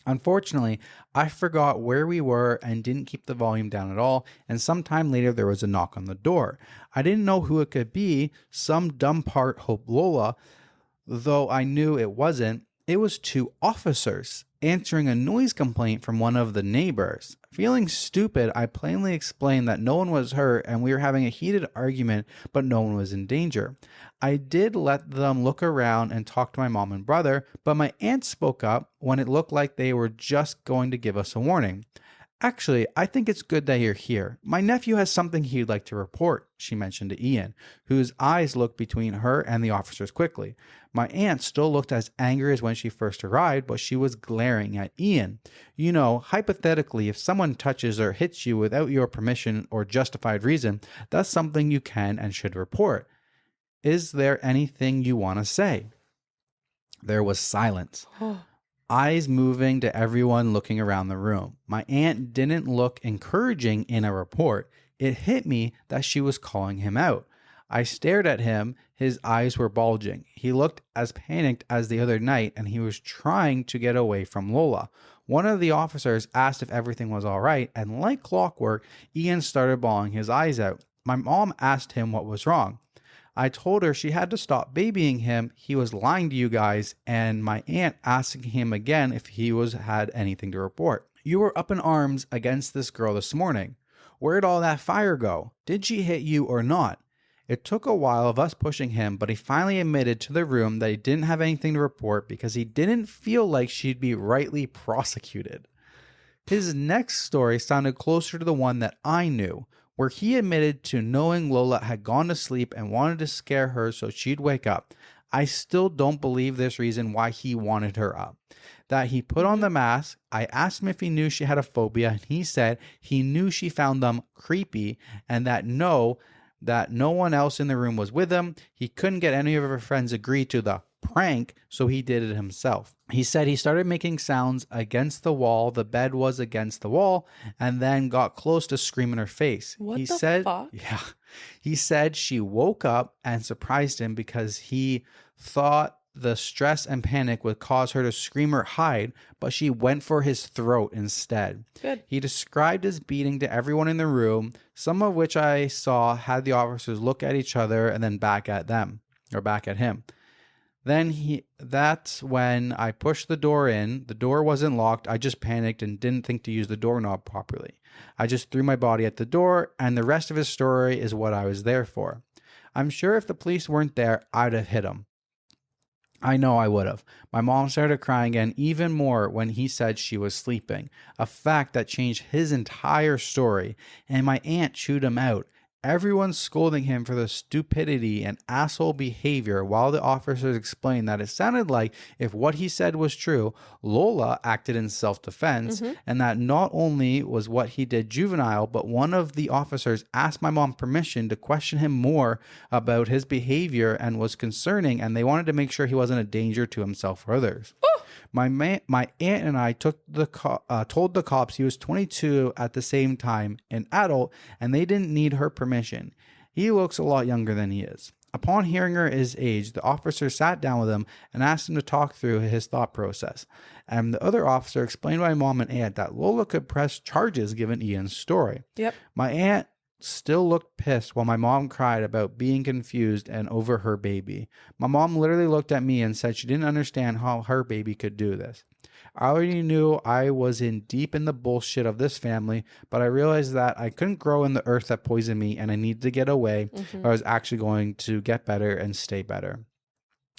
Unfortunately, I forgot where we were and didn't keep the volume down at all, and sometime later there was a knock on the door. I didn't know who it could be. Some dumb part hoped Lola, though I knew it wasn't. It was two officers answering a noise complaint from one of the neighbors. Feeling stupid, I plainly explained that no one was hurt and we were having a heated argument, but no one was in danger. I did let them look around and talk to my mom and brother, but my aunt spoke up when it looked like they were just going to give us a warning. "Actually, I think it's good that you're here. My nephew has something he'd like to report," she mentioned to Ian, whose eyes looked between her and the officers quickly. My aunt still looked as angry as when she first arrived, but she was glaring at Ian. "You know, hypothetically, if someone touches or hits you without your permission or justified reason, that's something you can and should report. Is there anything you want to say?" There was silence. Eyes moving to everyone looking around the room. My aunt didn't look encouraging in a report. It hit me that she was calling him out. I stared at him. His eyes were bulging. He looked as panicked as the other night, and he was trying to get away from Lola. One of the officers asked if everything was all right, and like clockwork, Ian started bawling his eyes out. My mom asked him what was wrong. I told her she had to stop babying him. He was lying to you guys, and my aunt asking him again if he had anything to report. "You were up in arms against this girl this morning. Where'd all that fire go? Did she hit you or not?" It took a while of us pushing him, but he finally admitted to the room that he didn't have anything to report because he didn't feel like she'd be rightly prosecuted. His next story sounded closer to the one that I knew, where he admitted to knowing Lola had gone to sleep and wanted to scare her so she'd wake up. I still don't believe this reason why he wanted her up. That he put on the mask. I asked him if he knew she had a phobia, and he said he knew she found them creepy, and that no one else in the room was with him. He couldn't get any of her friends agree to the prank, so he did it himself. He said he started making sounds against the wall. The bed was against the wall, and then got close to scream in her face. What he the said, fuck? Yeah. He said she woke up and surprised him because he thought the stress and panic would cause her to scream or hide, but she went for his throat instead. Good. He described his beating to everyone in the room, some of which I saw had the officers look at each other and then back at them, or back at him. That's when I pushed the door in. The door wasn't locked. I just panicked and didn't think to use the doorknob properly. I just threw my body at the door, and the rest of his story is what I was there for. I'm sure if the police weren't there, I'd have hit him. I know I would have. My mom started crying again even more when he said she was sleeping, a fact that changed his entire story, and my aunt chewed him out. Everyone's scolding him for the stupidity and asshole behavior while the officers explained that it sounded like if what he said was true, Lola acted in self-defense, and that not only was what he did juvenile, but one of the officers asked my mom permission to question him more about his behavior and was concerning, and they wanted to make sure he wasn't a danger to himself or others. My aunt and I told the cops he was 22 at the same time, an adult, and they didn't need her permission. He looks a lot younger than he is. Upon hearing his age, the officer sat down with him and asked him to talk through his thought process. And the other officer explained to my mom and aunt that Lola could press charges given Ian's story. Yep. My aunt still looked pissed while my mom cried about being confused and over her baby. My mom literally looked at me and said she didn't understand how her baby could do this. I already knew I was in deep in the bullshit of this family, but I realized that I couldn't grow in the earth that poisoned me and I needed to get away or I was actually going to get better and stay better.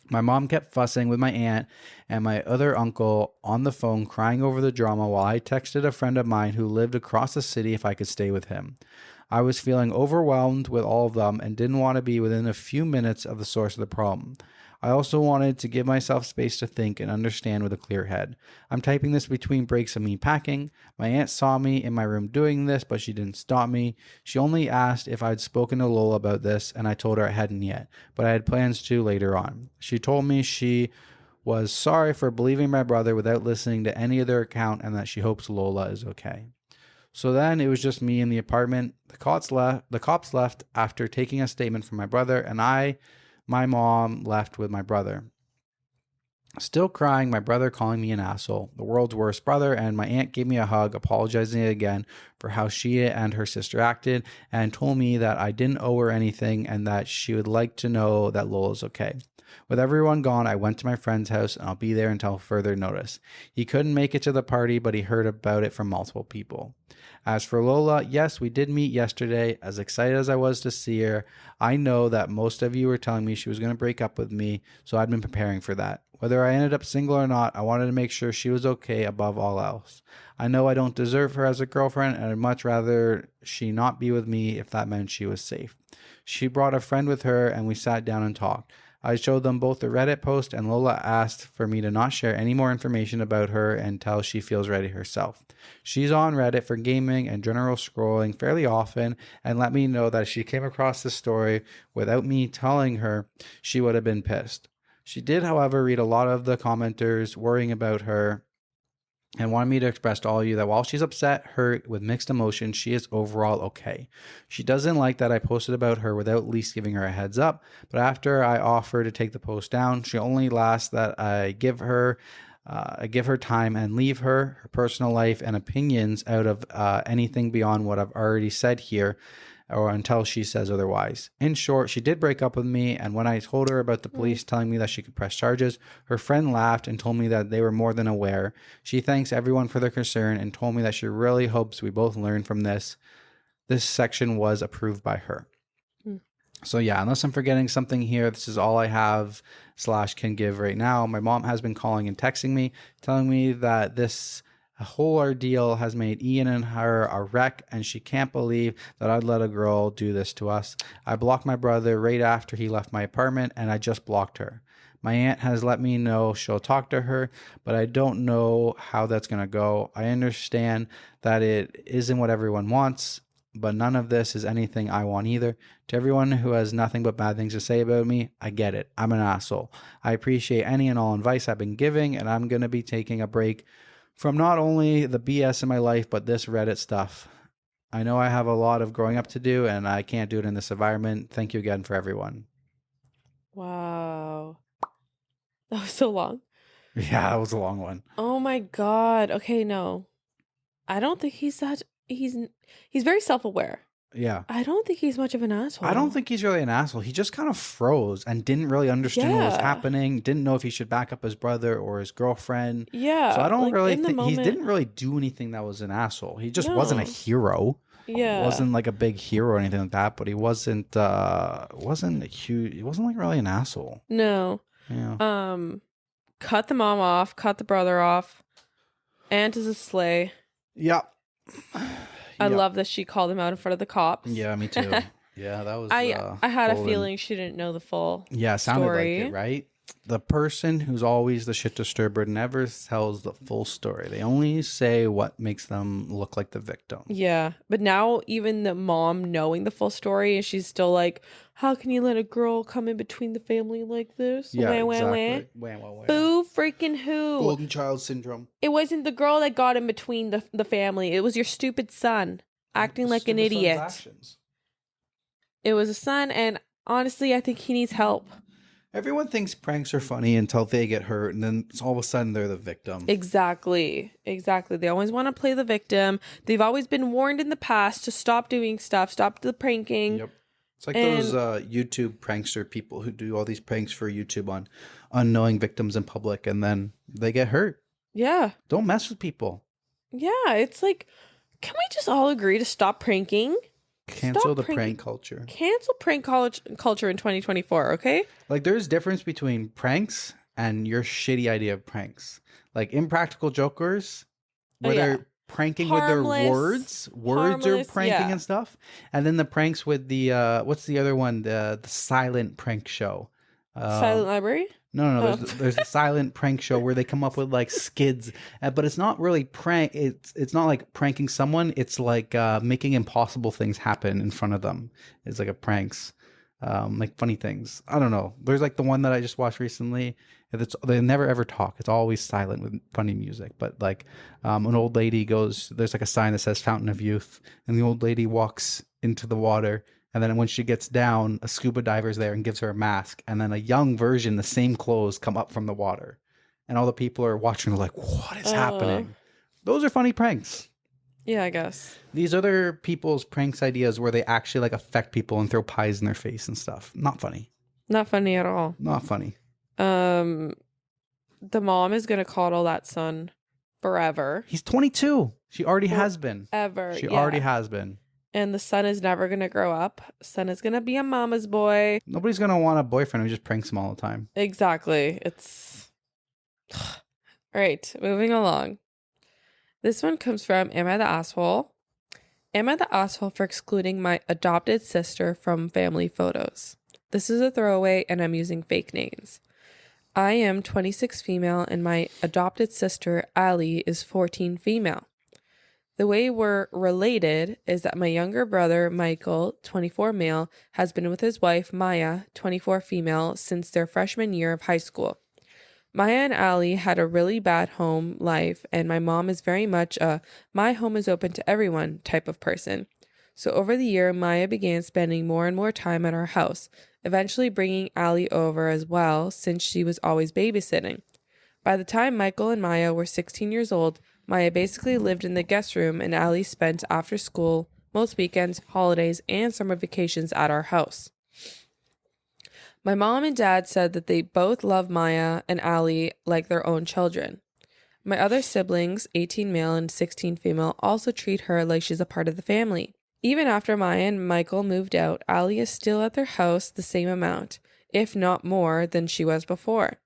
My mom kept fussing with my aunt and my other uncle on the phone, crying over the drama while I texted a friend of mine who lived across the city if I could stay with him. I was feeling overwhelmed with all of them and didn't want to be within a few minutes of the source of the problem. I also wanted to give myself space to think and understand with a clear head. I'm typing this between breaks of me packing. My aunt saw me in my room doing this, but she didn't stop me. She only asked if I'd spoken to Lola about this, and I told her I hadn't yet, but I had plans to later on. She told me she was sorry for believing my brother without listening to any other account and that she hopes Lola is okay. So then it was just me in the apartment. The cops left after taking a statement from my brother, and my mom left with my brother. Still crying, my brother calling me an asshole, the world's worst brother, and my aunt gave me a hug, apologizing again for how she and her sister acted, and told me that I didn't owe her anything and that she would like to know that Lola's okay. With everyone gone, I went to my friend's house, and I'll be there until further notice. He couldn't make it to the party, but he heard about it from multiple people. As for Lola, yes, we did meet yesterday. As excited as I was to see her, I know that most of you were telling me she was going to break up with me, so I'd been preparing for that. Whether I ended up single or not, I wanted to make sure she was okay above all else. I know I don't deserve her as a girlfriend, and I'd much rather she not be with me if that meant she was safe. She brought a friend with her, and we sat down and talked. I showed them both the Reddit post, and Lola asked for me to not share any more information about her until she feels ready herself. She's on Reddit for gaming and general scrolling fairly often, and let me know that if she came across this story without me telling her, she would have been pissed. She did, however, read a lot of the commenters worrying about her and wanted me to express to all of you that while she's upset, hurt, with mixed emotions, she is overall okay. She doesn't like that I posted about her without at least giving her a heads up, but after I offer to take the post down, she only asks that I give her time and leave her personal life and opinions out of anything beyond what I've already said here, or until she says otherwise. In short, she did break up with me, and when I told her about the police telling me that she could press charges, her friend laughed and told me that they were more than aware. She thanks everyone for their concern and told me that she really hopes we both learn from this. This section was approved by her. So yeah, unless I'm forgetting something here, this is all I have / can give right now. My mom has been calling and texting me, telling me that this whole ordeal has made Ian and her a wreck, and she can't believe that I'd let a girl do this to us. I blocked my brother right after he left my apartment, and I just blocked her. My aunt has let me know she'll talk to her, but I don't know how that's going to go. I understand that it isn't what everyone wants, but none of this is anything I want either. To everyone who has nothing but bad things to say about me, I get it. I'm an asshole. I appreciate any and all advice I've been giving, and I'm going to be taking a break from not only the BS in my life, but this Reddit stuff. I know I have a lot of growing up to do, and I can't do it in this environment. Thank you again for everyone. Wow. That was so long. Yeah, that was a long one. Oh my God. Okay, no. I don't think he's very self-aware. Yeah. I don't think he's much of an asshole. I don't think he's really an asshole. He just kind of froze and didn't really understand what was happening. Didn't know if he should back up his brother or his girlfriend. Yeah. So I don't really think he didn't really do anything that was an asshole. He just wasn't a hero. Yeah. Wasn't like a big hero or anything like that, but he wasn't he wasn't like really an asshole. No. Yeah. Cut the mom off, cut the brother off. Aunt is a slay. Yep. I love that she called him out in front of the cops. Yeah, me too. Yeah, that was. I had a feeling she didn't know the full sounded story. like it, right? The person who's always the shit disturber never tells the full story. They only say what makes them look like the victim. Yeah. But now even the mom knowing the full story, and she's still like, how can you let a girl come in between the family like this? Yeah, Wah, wah, exactly. wah. Wah, wah, wah. Boo freaking who? Golden child syndrome. It wasn't the girl that got in between the family. It was your stupid son acting like an Stupid son's idiot. actions. It was a son, and honestly, I think he needs help. Everyone thinks pranks are funny until they get hurt, and then all of a sudden they're the victim. Exactly. They always want to play the victim. They've always been warned in the past to stop doing stuff, stop the pranking. Yep. It's like those YouTube prankster people who do all these pranks for YouTube on unknowing victims in public, and then they get hurt. Yeah. Don't mess with people. Yeah, it's like, can we just all agree to stop pranking? Cancel the prank culture. Cancel prank culture in 2024, okay? Like, there's difference between pranks and your shitty idea of pranks. Like Impractical Jokers, where they're pranking Harmless, with their words are pranking and stuff. And then the pranks with the what's the other one? The silent prank show. Silent Library? No. There's a silent prank show where they come up with like skids, but it's not really prank. It's not like pranking someone. It's like making impossible things happen in front of them. It's like a pranks, like funny things. I don't know. There's like the one that I just watched recently. They never ever talk. It's always silent with funny music. But like an old lady goes. There's like a sign that says Fountain of Youth, and the old lady walks into the water. And then when she gets down, a scuba diver's there and gives her a mask. And then a young version, the same clothes, come up from the water. And all the people are watching like, what is happening? Those are funny pranks. Yeah, I guess. These other people's pranks ideas where they actually like affect people and throw pies in their face and stuff. Not funny. Not funny at all. Not funny. The mom is going to coddle that son forever. He's 22. She already has been. She Yeah. already has been. And the son is never going to grow up. Son is going to be a mama's boy. Nobody's going to want a boyfriend who just pranks him all the time. Exactly. It's... All right, moving along. This one comes from Am I the Asshole? Am I the asshole for excluding my adopted sister from family photos? This is a throwaway and I'm using fake names. I am 26 female and my adopted sister, Ali, is 14 female. The way we're related is that my younger brother, Michael, 24 male, has been with his wife, Maya, 24 female, since their freshman year of high school. Maya and Ali had a really bad home life, and my mom is very much a my home is open to everyone type of person. So over the year, Maya began spending more and more time at our house, eventually bringing Ali over as well since she was always babysitting. By the time Michael and Maya were 16 years old, Maya basically lived in the guest room and Ali spent after school, most weekends, holidays, and summer vacations at our house. My mom and dad said that they both love Maya and Ali like their own children. My other siblings, 18 male and 16 female, also treat her like she's a part of the family. Even after Maya and Michael moved out, Ali is still at their house the same amount, if not more, than she was before.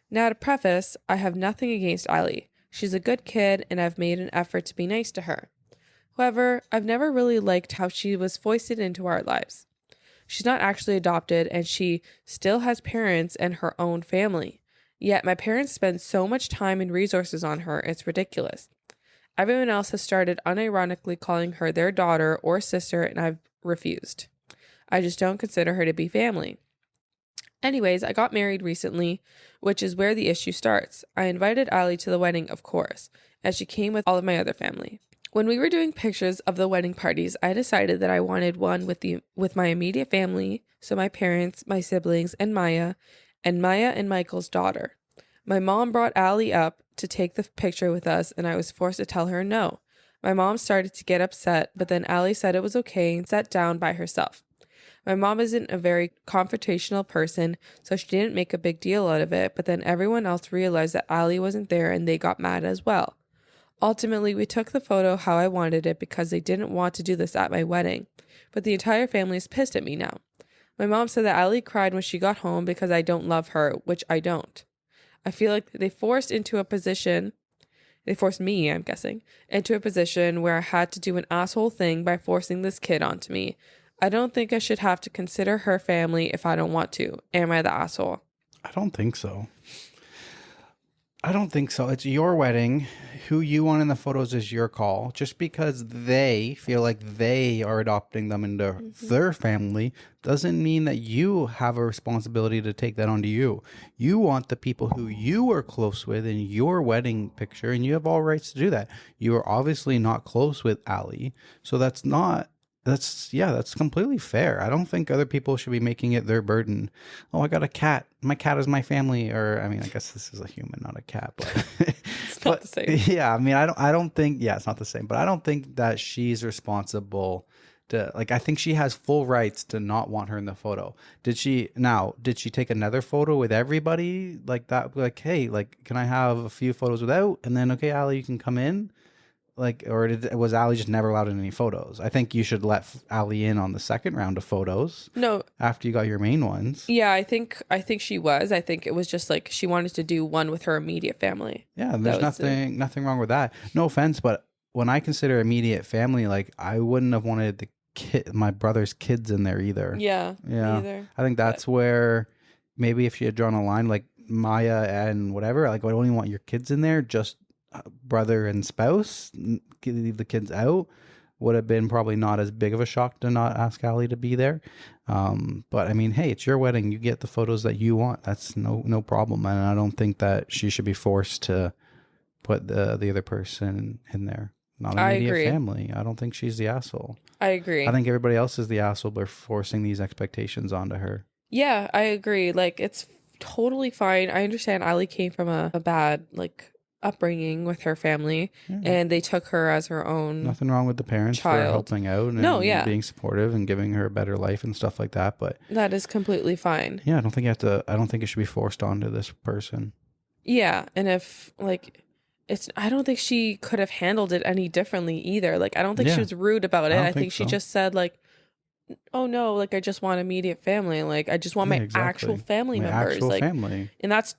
Now to preface, I have nothing against Ali. She's a good kid, and I've made an effort to be nice to her. However, I've never really liked how she was foisted into our lives. She's not actually adopted, and she still has parents and her own family. Yet my parents spend so much time and resources on her, it's ridiculous. Everyone else has started unironically calling her their daughter or sister, and I've refused. I just don't consider her to be family. Anyways, I got married recently, which is where the issue starts. I invited Ali to the wedding, of course, as she came with all of my other family. When we were doing pictures of the wedding parties, I decided that I wanted one with my immediate family, so my parents, my siblings, and Maya and Michael's daughter. My mom brought Ali up to take the picture with us, and I was forced to tell her no. My mom started to get upset, but then Ali said it was okay and sat down by herself. My mom isn't a very confrontational person, so she didn't make a big deal out of it, but then everyone else realized that Ali wasn't there and they got mad as well. Ultimately, we took the photo how I wanted it because they didn't want to do this at my wedding, but the entire family is pissed at me now. My mom said that Ali cried when she got home because I don't love her, which I don't. I feel like they forced me, I'm guessing, into a position where I had to do an asshole thing by forcing this kid onto me. I don't think I should have to consider her family if I don't want to. Am I the asshole? I don't think so. I don't think so. It's your wedding. Who you want in the photos is your call. Just because they feel like they are adopting them into their family doesn't mean that you have a responsibility to take that onto you. You want the people who you are close with in your wedding picture, and you have all rights to do that. You are obviously not close with Ali, so that's completely fair. I don't think other people should be making it their burden. Oh, I got a cat. My cat is my family. Or, I mean, I guess this is a human, not a cat, but It's not the same. Yeah, I mean, I don't think, yeah, it's not the same, but I don't think that she's responsible to, like, I think she has full rights to not want her in the photo. Did she take another photo with everybody like that? Like, hey, like, can I have a few photos without? And then, okay, Ali, you can come in. Like, or was Ali just never allowed in any photos? I think you should let Ali in on the second round of photos. No. After you got your main ones. Yeah, I think she was. I think it was just like she wanted to do one with her immediate family. Yeah, there's nothing wrong with that. No offense, but when I consider immediate family, like, I wouldn't have wanted my brother's kids in there either. Yeah. Either. I think that's where maybe if she had drawn a line like Maya and whatever, like, I don't even want your kids in there, just brother and spouse, leave the kids out, would have been probably not as big of a shock to not ask Ali to be there. But I mean, hey, it's your wedding. You get the photos that you want. That's no problem. And I don't think that she should be forced to put the other person in there. Not immediate family. I don't think she's the asshole. I agree. I think everybody else is the asshole by forcing these expectations onto her. Yeah, I agree. Like, it's totally fine. I understand Ali came from a bad, like, upbringing with her family, and they took her as her own. Nothing wrong with the parents for helping out and being supportive and giving her a better life and stuff like that, but that is completely fine. Yeah, I don't think it should be forced onto this person. Yeah, and if, like, I don't think she could have handled it any differently either. Like, I don't think she was rude about it. I think she just said, like, oh no, like, I just want immediate family. Like, I just want my actual family members. Actual like, family. And that's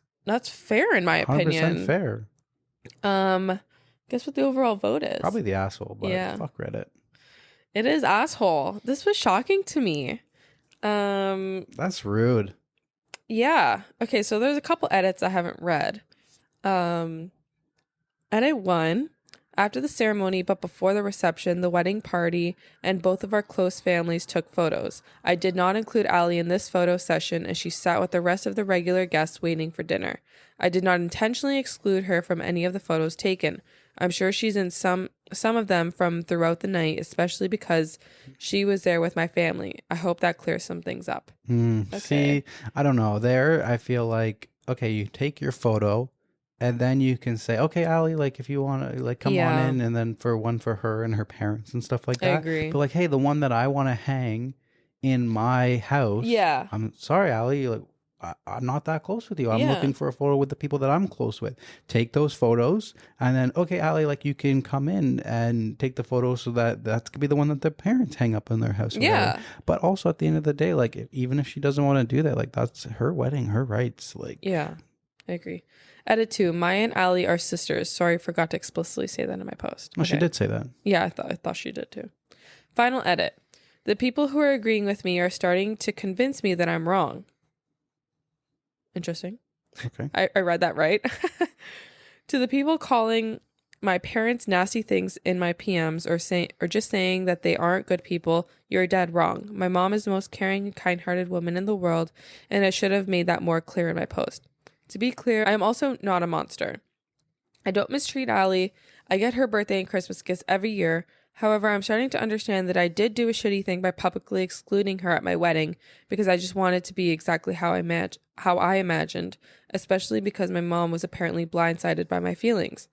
fair in my opinion. 100% fair. Guess what the overall vote is? Probably the asshole, but fuck Reddit. It is asshole. This was shocking to me. That's rude. Yeah. Okay, so there's a couple edits I haven't read. Edit 1. After the ceremony, but before the reception, the wedding party, and both of our close families took photos. I did not include Ali in this photo session, as she sat with the rest of the regular guests waiting for dinner. I did not intentionally exclude her from any of the photos taken. I'm sure she's in some of them from throughout the night, especially because she was there with my family. I hope that clears some things up. Okay. See, I don't know. There, I feel like, okay, you take your photo, and then you can say, okay, Ali, like, if you want to, like, come on in, and then for her and her parents and stuff like that. I agree. But, like, hey, the one that I want to hang in my house. Yeah. I'm sorry, Ali. Like, I'm not that close with you. I'm looking for a photo with the people that I'm close with. Take those photos, and then, okay, Ali, like, you can come in and take the photo so that could be the one that the parents hang up in their house. Yeah. But also at the end of the day, like, even if she doesn't want to do that, like, that's her wedding, her rights. Like, yeah, I agree. Edit 2. Maya and Ali are sisters. Sorry, forgot to explicitly say that in my post. Oh, she did say that. Yeah, I thought she did too. Final edit. The people who are agreeing with me are starting to convince me that I'm wrong. Interesting. Okay. I read that right. To the people calling my parents nasty things in my PMs or just saying that they aren't good people, you're dead wrong. My mom is the most caring and kind-hearted woman in the world, and I should have made that more clear in my post. To be clear, I am also not a monster. I don't mistreat Ali. I get her birthday and Christmas gifts every year. However, I'm starting to understand that I did do a shitty thing by publicly excluding her at my wedding because I just wanted to be exactly how I imagined, especially because my mom was apparently blindsided by my feelings.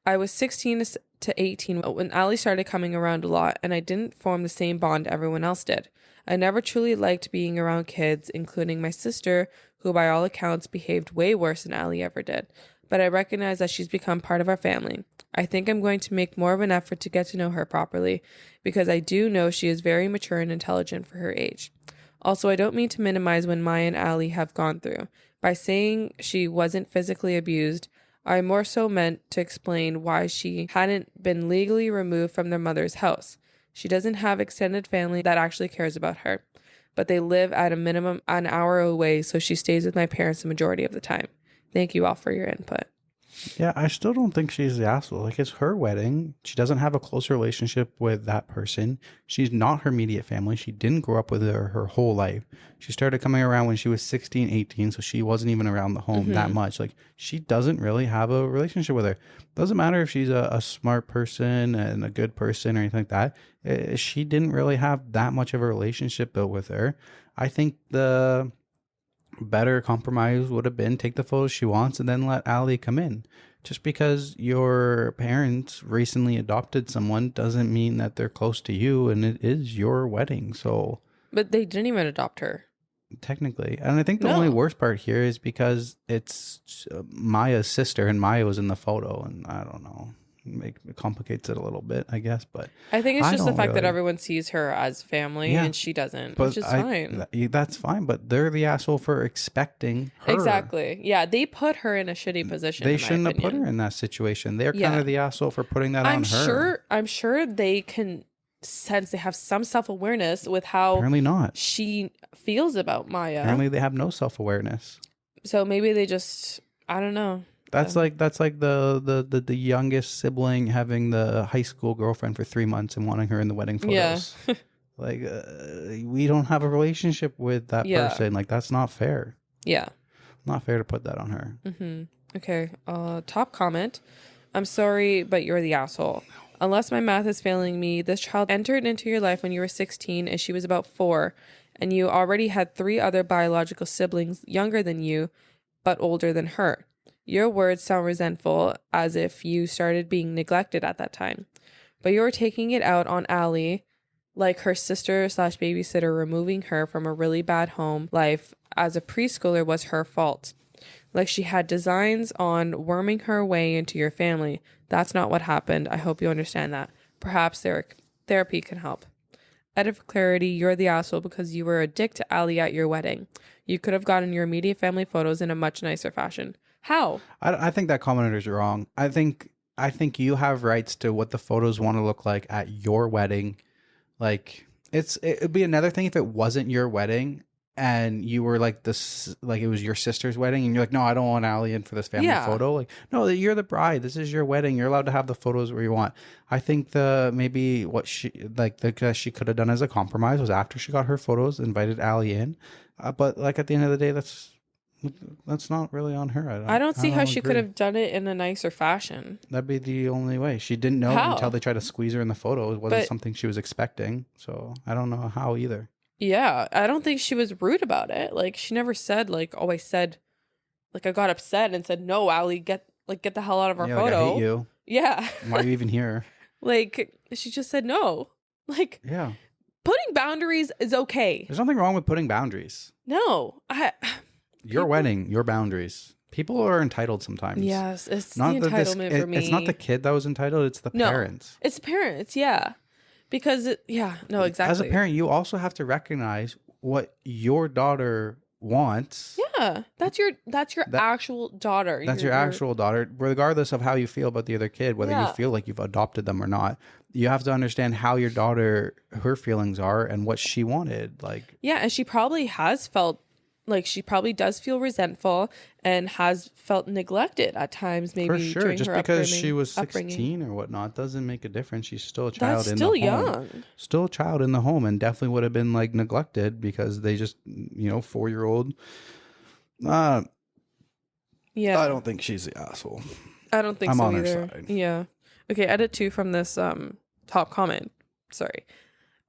I was 16 to 18 when Ali started coming around a lot, and I didn't form the same bond everyone else did. I never truly liked being around kids, including my sister, who by all accounts behaved way worse than Ali ever did. But I recognize that she's become part of our family. I think I'm going to make more of an effort to get to know her properly, because I do know she is very mature and intelligent for her age. Also, I don't mean to minimize what Maya and Ali have gone through. By saying she wasn't physically abused, I more so meant to explain why she hadn't been legally removed from their mother's house. She doesn't have extended family that actually cares about her. but they live at a minimum an hour away, so she stays with my parents the majority of the time. Thank you all for your input. Yeah, I still don't think she's the asshole. Like, it's her wedding. She doesn't have a close relationship with that person. She's not her immediate family. She didn't grow up with her whole life. She started coming around when she was 16, 18, so she wasn't even around the home that much. Like, she doesn't really have a relationship with her. Doesn't matter if she's a smart person and a good person or anything like that. She didn't really have that much of a relationship built with her. I think the better compromise would have been take the photos she wants and then let Ali come in. Just because your parents recently adopted someone doesn't mean that they're close to you, and it is your wedding. So, but they didn't even adopt her technically. And I think the only worst part here is because it's Maya's sister and Maya was in the photo, and I don't know. It complicates it a little bit, I guess, but I think it's just the fact that everyone sees her as family and she doesn't, which is fine. That's fine, but they're the asshole for expecting her. Exactly. Yeah, they put her in a shitty position. They shouldn't have put her in that situation. They're kind of the asshole for putting that on her. I'm sure they can sense they have some self-awareness with how apparently not she feels about Maya. Apparently they have no self-awareness. So maybe they just, I don't know. That's like the youngest sibling having the high school girlfriend for 3 months and wanting her in the wedding photos. Yeah. Like, we don't have a relationship with that person. Like, that's not fair. Yeah. Not fair to put that on her. Okay. Top comment. I'm sorry, but you're the asshole. Unless my math is failing me, this child entered into your life when you were 16 and she was about 4, and you already had 3 other biological siblings younger than you, but older than her. Your words sound resentful, as if you started being neglected at that time. But you're taking it out on Ali, like her sister/babysitter removing her from a really bad home life as a preschooler was her fault. Like she had designs on worming her way into your family. That's not what happened. I hope you understand that. Perhaps therapy can help. Out of clarity, you're the asshole because you were a dick to Ali at your wedding. You could have gotten your immediate family photos in a much nicer fashion. How? I think that commenter's wrong. I think you have rights to what the photos want to look like at your wedding. Like, it'd be another thing if it wasn't your wedding and you were like this, like it was your sister's wedding and you're like, no, I don't want Ali in for this family photo. Like, no, you're the bride. This is your wedding. You're allowed to have the photos where you want. I think maybe what she she could have done as a compromise was after she got her photos, invited Ali in. But like at the end of the day, that's not really on her. I don't see how she could have done it in a nicer fashion. That'd be the only way. She didn't know until they tried to squeeze her in the photo. It wasn't something she was expecting. So I don't know how either. Yeah, I don't think she was rude about it. Like, she never said, like, oh, I said, like, I got upset and said, no, Ali, get the hell out of our photo. Like, I hate you. Yeah. Why are you even here? Like, she just said no. Like, yeah. Putting boundaries is okay. There's nothing wrong with putting boundaries. No. Your wedding, your boundaries. People are entitled sometimes. Yes, it's not the entitlement for me. It's not the kid that was entitled, it's the parents. It's the parents, yeah. Because, exactly. As a parent, you also have to recognize what your daughter wants. Yeah, that's your actual daughter. That's your actual daughter, regardless of how you feel about the other kid, whether you feel like you've adopted them or not. You have to understand how your daughter, her feelings are and what she wanted. Like, yeah, and she probably has felt like she probably does feel resentful and has felt neglected at times, maybe. For sure, during just her because she was 16 or whatnot doesn't make a difference. She's still a child That's in still the home. young. Still a child in the home, and definitely would have been like neglected because they just, 4-year-old. Yeah. I don't think she's the asshole. I don't think I'm so on either. her side. Yeah. Okay, edit 2 from this top comment. Sorry.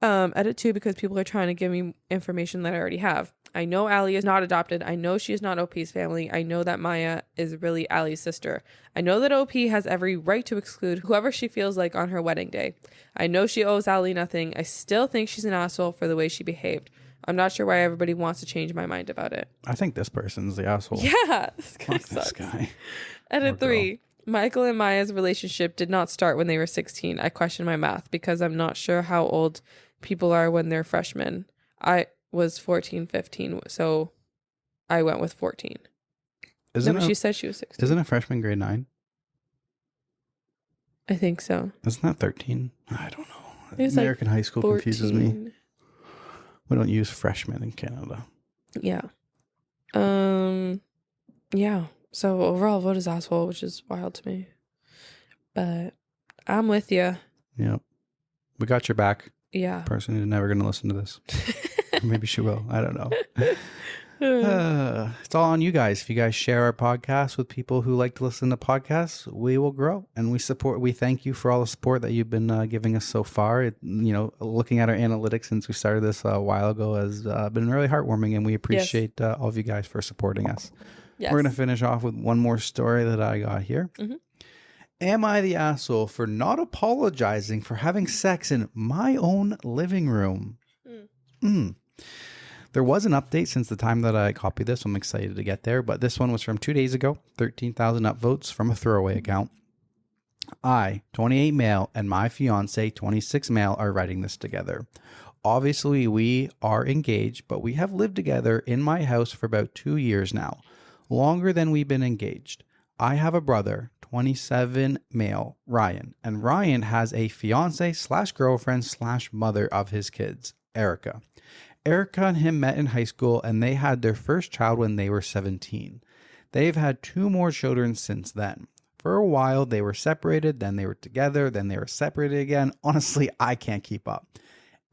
Edit 2 because people are trying to give me information that I already have. I know Ali is not adopted. I know she is not OP's family. I know that Maya is really Ali's sister. I know that OP has every right to exclude whoever she feels like on her wedding day. I know she owes Ali nothing. I still think she's an asshole for the way she behaved. I'm not sure why everybody wants to change my mind about it. I think this person's the asshole. Yeah, this guy Fuck sucks. This guy. Edit 3. Michael and Maya's relationship did not start when they were 16. I question my math because I'm not sure how old people are when they're freshmen. I was 14, 15, so I went with 14. She said she was 16. Isn't a freshman grade 9? I think so. Isn't that 13? I don't know. It's American high school 14. confuses me. We don't use freshmen in Canada. Yeah. Yeah. So overall vote is asshole, which is wild to me. But I'm with you. Yep. We got your back. Yeah. Person who's never going to listen to this. Maybe she will. I don't know. It's all on you guys. If you guys share our podcast with people who like to listen to podcasts, we will grow, and we thank you for all the support that you've been giving us so far. Looking at our analytics since we started this a while ago has been really heartwarming, and we appreciate all of you guys for supporting us. Yes. We're going to finish off with one more story that I got here. Mm-hmm. Am I the asshole for not apologizing for having sex in my own living room? There was an update since the time that I copied this. I'm excited to get there, but this one was from 2 days ago. 13,000 upvotes from a throwaway account. I, 28 male, and my fiance, 26 male, are writing this together. Obviously, we are engaged, but we have lived together in my house for about 2 years now, longer than we've been engaged. I have a brother, 27 male, Ryan, and Ryan has a fiance/girlfriend/mother of his kids, Erica. Erica and him met in high school, and they had their first child when they were 17. They've had 2 more children since then. For a while, they were separated, then they were together, then they were separated again. Honestly, I can't keep up.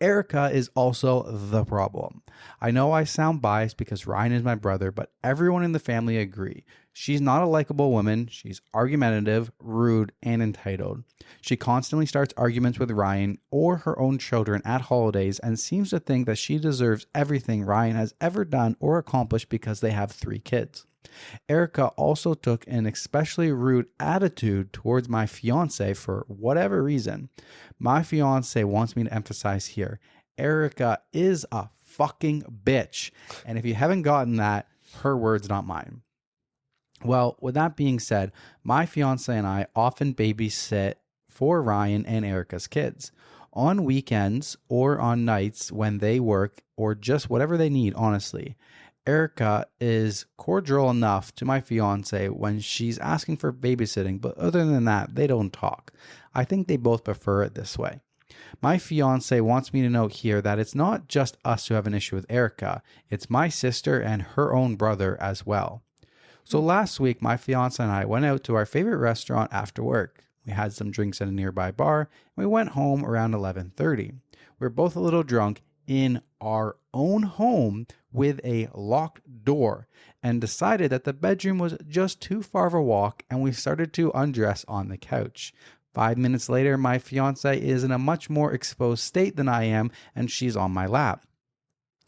Erica is also the problem. I know I sound biased because Ryan is my brother, but everyone in the family agree. She's not a likable woman. She's argumentative, rude, and entitled. She constantly starts arguments with Ryan or her own children at holidays and seems to think that she deserves everything Ryan has ever done or accomplished because they have 3 kids. Erica also took an especially rude attitude towards my fiance for whatever reason. My fiance wants me to emphasize here, Erica is a fucking bitch. And if you haven't gotten that, her words, not mine. Well, with that being said, my fiance and I often babysit for Ryan and Erica's kids. On weekends or on nights when they work or just whatever they need, honestly. Erica is cordial enough to my fiance when she's asking for babysitting, but other than that, they don't talk. I think they both prefer it this way. My fiance wants me to note here that it's not just us who have an issue with Erica. It's my sister and her own brother as well. So last week, my fiance and I went out to our favorite restaurant after work. We had some drinks at a nearby bar, and we went home around 11:30. We were both a little drunk in our own home with a locked door and decided that the bedroom was just too far of a walk, and we started to undress on the couch. 5 minutes later, my fiance is in a much more exposed state than I am, and she's on my lap.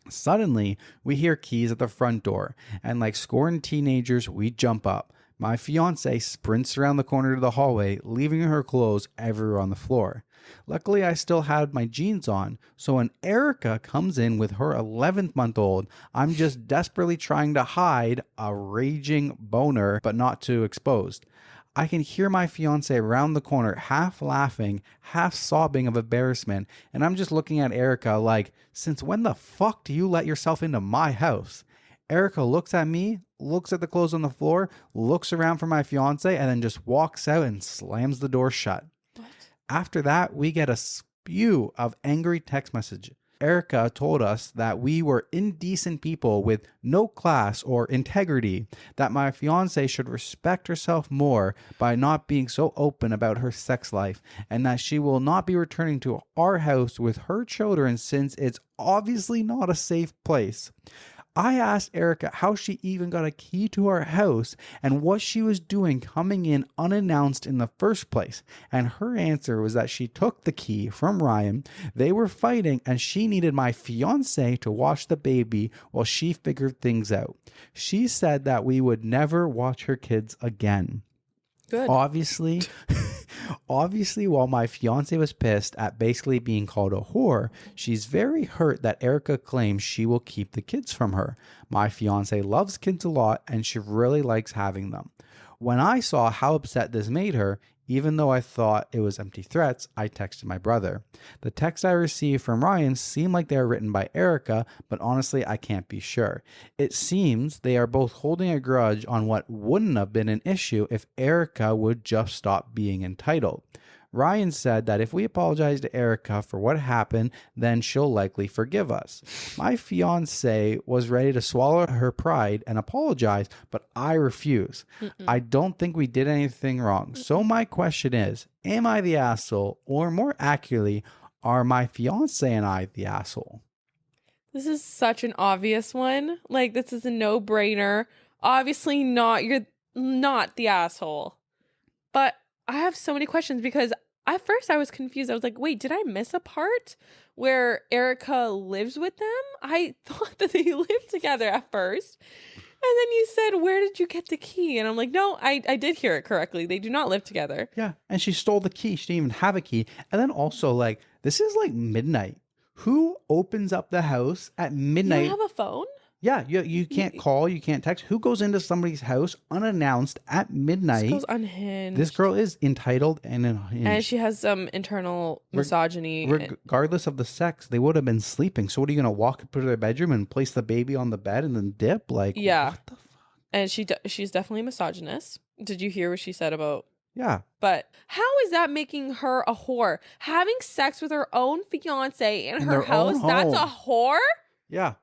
Suddenly, we hear keys at the front door, and like scorned teenagers, we jump up. My fiance sprints around the corner to the hallway, leaving her clothes everywhere on the floor. Luckily, I still had my jeans on, so when Erica comes in with her 11th-month-old, I'm just desperately trying to hide a raging boner, but not too exposed. I can hear my fiance around the corner, half laughing, half sobbing of embarrassment, and I'm just looking at Erica like, since when the fuck do you let yourself into my house? Erica looks at me, looks at the clothes on the floor, looks around for my fiance, and then just walks out and slams the door shut. What? After that, we get a spew of angry text messages. Erica told us that we were indecent people with no class or integrity, that my fiance should respect herself more by not being so open about her sex life, and that she will not be returning to our house with her children since it's obviously not a safe place. I asked Erica how she even got a key to our house and what she was doing coming in unannounced in the first place. And her answer was that she took the key from Ryan, they were fighting, and she needed my fiance to watch the baby while she figured things out. She said that we would never watch her kids again. Good. Obviously, while my fiance was pissed at basically being called a whore, she's very hurt that Erica claims she will keep the kids from her. My fiance loves kids a lot and she really likes having them. When I saw how upset this made her, even though I thought it was empty threats, I texted my brother. The texts I received from Ryan seem like they are written by Erica, but honestly, I can't be sure. It seems they are both holding a grudge on what wouldn't have been an issue if Erica would just stop being entitled. Ryan said that if we apologize to Erica for what happened, then she'll likely forgive us. My fiance was ready to swallow her pride and apologize, but I refuse. I don't think we did anything wrong. So my question is, am I the asshole? Or more accurately, are my fiance and I the asshole? This is such an obvious one. Like, this is a no-brainer. Obviously not. You're not the asshole. But I have so many questions because at first I was confused. I was like, wait, did I miss a part where Erica lives with them? I thought that they lived together at first. And then you said, where did you get the key? And I'm like, no, I did hear it correctly. They do not live together. Yeah. And she stole the key. She didn't even have a key. And then also, like, this is like midnight. Who opens up the house at midnight? You don't have a phone? Yeah, you can't call, you can't text. Who goes into somebody's house unannounced at midnight? This girl's unhinged. This girl is entitled and unhinged. And she has some internal misogyny. Regardless of the sex, they would have been sleeping. So what are you going to walk up to their bedroom and place the baby on the bed and then dip? Like, yeah. What the fuck? And she's definitely misogynist. Did you hear what she said about... Yeah. But how is that making her a whore? Having sex with her own fiance in her house, that's a whore? Yeah.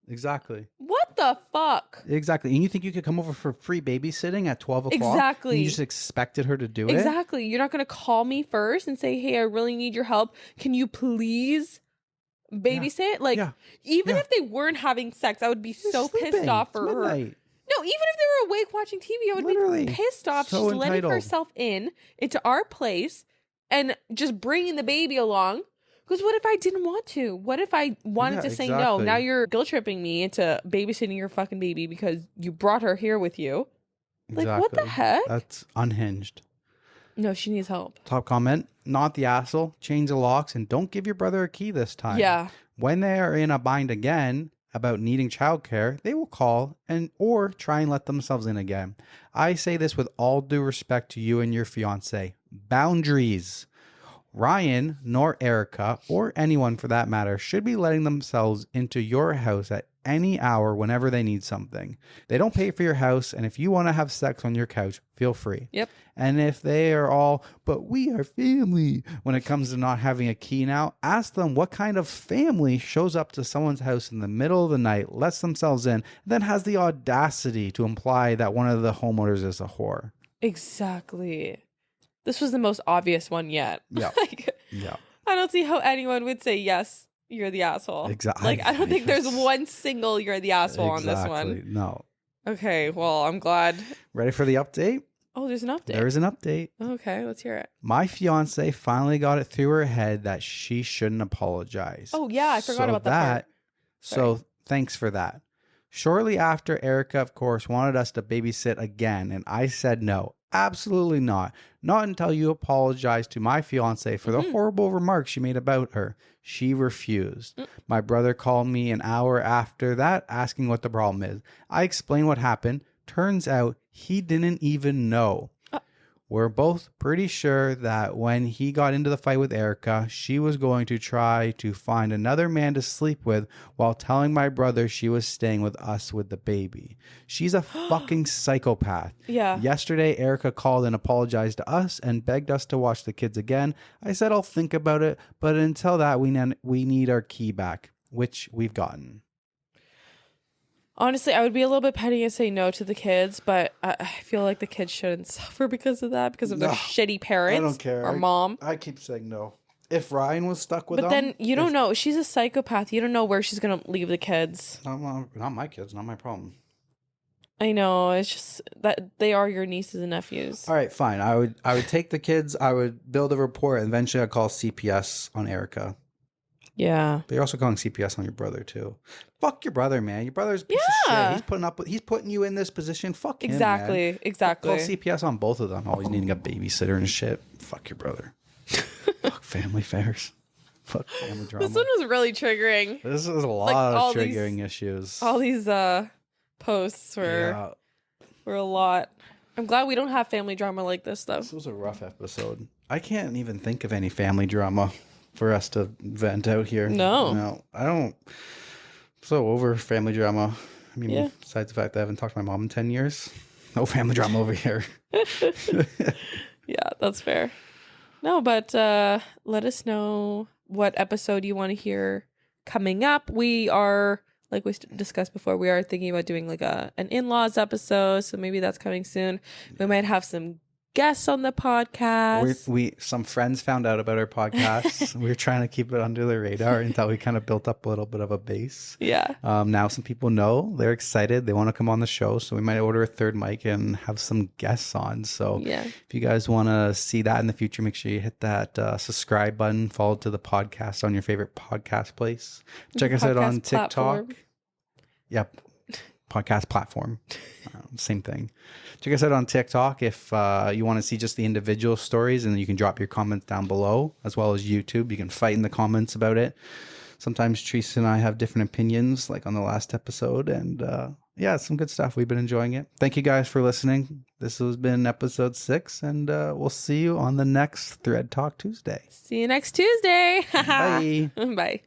Exactly. What the fuck? Exactly. And you think you could come over for free babysitting at 12 o'clock? Exactly. And you just expected her to do it? Exactly. You're not going to call me first and say, hey, I really need your help. Can you please babysit? Yeah. Like, Yeah. even Yeah. if they weren't having sex, I would be so pissed off for her. No, even if they were awake watching TV, I would Literally. be pissed off. So She's letting entitled. herself into our place and just bringing the baby along. Because what if I didn't want to? What if I wanted to say no? Now you're guilt tripping me into babysitting your fucking baby because you brought her here with you. Exactly. Like, what the heck? That's unhinged. No, she needs help. Top comment, not the asshole. Change the locks and don't give your brother a key this time. Yeah. When they are in a bind again about needing childcare, they will call or try and let themselves in again. I say this with all due respect to you and your fiance. Boundaries. Ryan, nor Erica, or anyone for that matter, should be letting themselves into your house at any hour whenever they need something. They don't pay for your house, and if you want to have sex on your couch, feel free. Yep. And if they are all, but we are family, when it comes to not having a key now, ask them what kind of family shows up to someone's house in the middle of the night, lets themselves in, then has the audacity to imply that one of the homeowners is a whore. Exactly. This was the most obvious one yet. Yeah. Yeah. I don't see how anyone would say, yes, you're the asshole. Exactly. Like, I don't think there's one single you're the asshole on this one. No. Okay, well, I'm glad. Ready for the update? Oh, there's an update. There's an update. Okay, let's hear it. My fiance finally got it through her head that she shouldn't apologize. Oh, yeah, I forgot about that part. So thanks for that. Shortly after, Erica, of course, wanted us to babysit again, and I said no. Absolutely not. Not until you apologize to my fiance for the horrible remarks you made about her. She refused. My brother called me an hour after that asking what the problem is. I explained what happened. Turns out he didn't even know. We're both pretty sure that when he got into the fight with Erica, she was going to try to find another man to sleep with while telling my brother she was staying with us with the baby. She's a fucking psychopath. Yeah. Yesterday, Erica called and apologized to us and begged us to watch the kids again. I said I'll think about it, but until that, we need our key back, which we've gotten. Honestly, I would be a little bit petty and say no to the kids, but I feel like the kids shouldn't suffer because of that, because of their shitty parents. I don't care. Or mom. I keep saying no. If Ryan was stuck with them. But then you don't know. She's a psychopath. You don't know where she's going to leave the kids. Not my kids. Not my problem. I know. It's just that they are your nieces and nephews. All right, fine. I would take the kids. I would build a report, and eventually I'd call CPS on Erica. Yeah. But you're also calling CPS on your brother too. Fuck your brother, man. Your brother's a piece of shit. He's putting you in this position. Fuck him, man. Exactly. Call CPS on both of them. Always needing a babysitter and shit. Fuck your brother. Fuck family affairs. Fuck family drama. This one was really triggering. This is a lot of triggering issues. All these posts were a lot. I'm glad we don't have family drama like this though. This was a rough episode. I can't even think of any family drama for us to vent out here. No, I don't. I'm so over family drama. I mean, besides the fact that I haven't talked to my mom in 10 years, no family drama over here. Yeah, that's fair. No, but let us know what episode you want to hear coming up. We are, like we discussed before, we are thinking about doing like an in-laws episode, so maybe that's coming soon. We might have some guests on the podcast. We some friends found out about our podcast. We were trying to keep it under the radar until we kind of built up a little bit of a base. Yeah. Now some people know, they're excited, they want to come on the show, so we might order a third mic and have some guests on. So if you guys want to see that in the future, make sure you hit that subscribe button, follow to the podcast on your favorite podcast place. Check us out on TikTok. Platform. Yep. Podcast platform. Same thing. Check us out on TikTok if you want to see just the individual stories, and you can drop your comments down below, as well as YouTube. You can fight in the comments about it. Sometimes Teresa and I have different opinions, like on the last episode, and yeah, some good stuff. We've been enjoying it. Thank you guys for listening. This has been episode 6, and we'll see you on the next Thread Talk Tuesday. See you next Tuesday. Bye. Bye.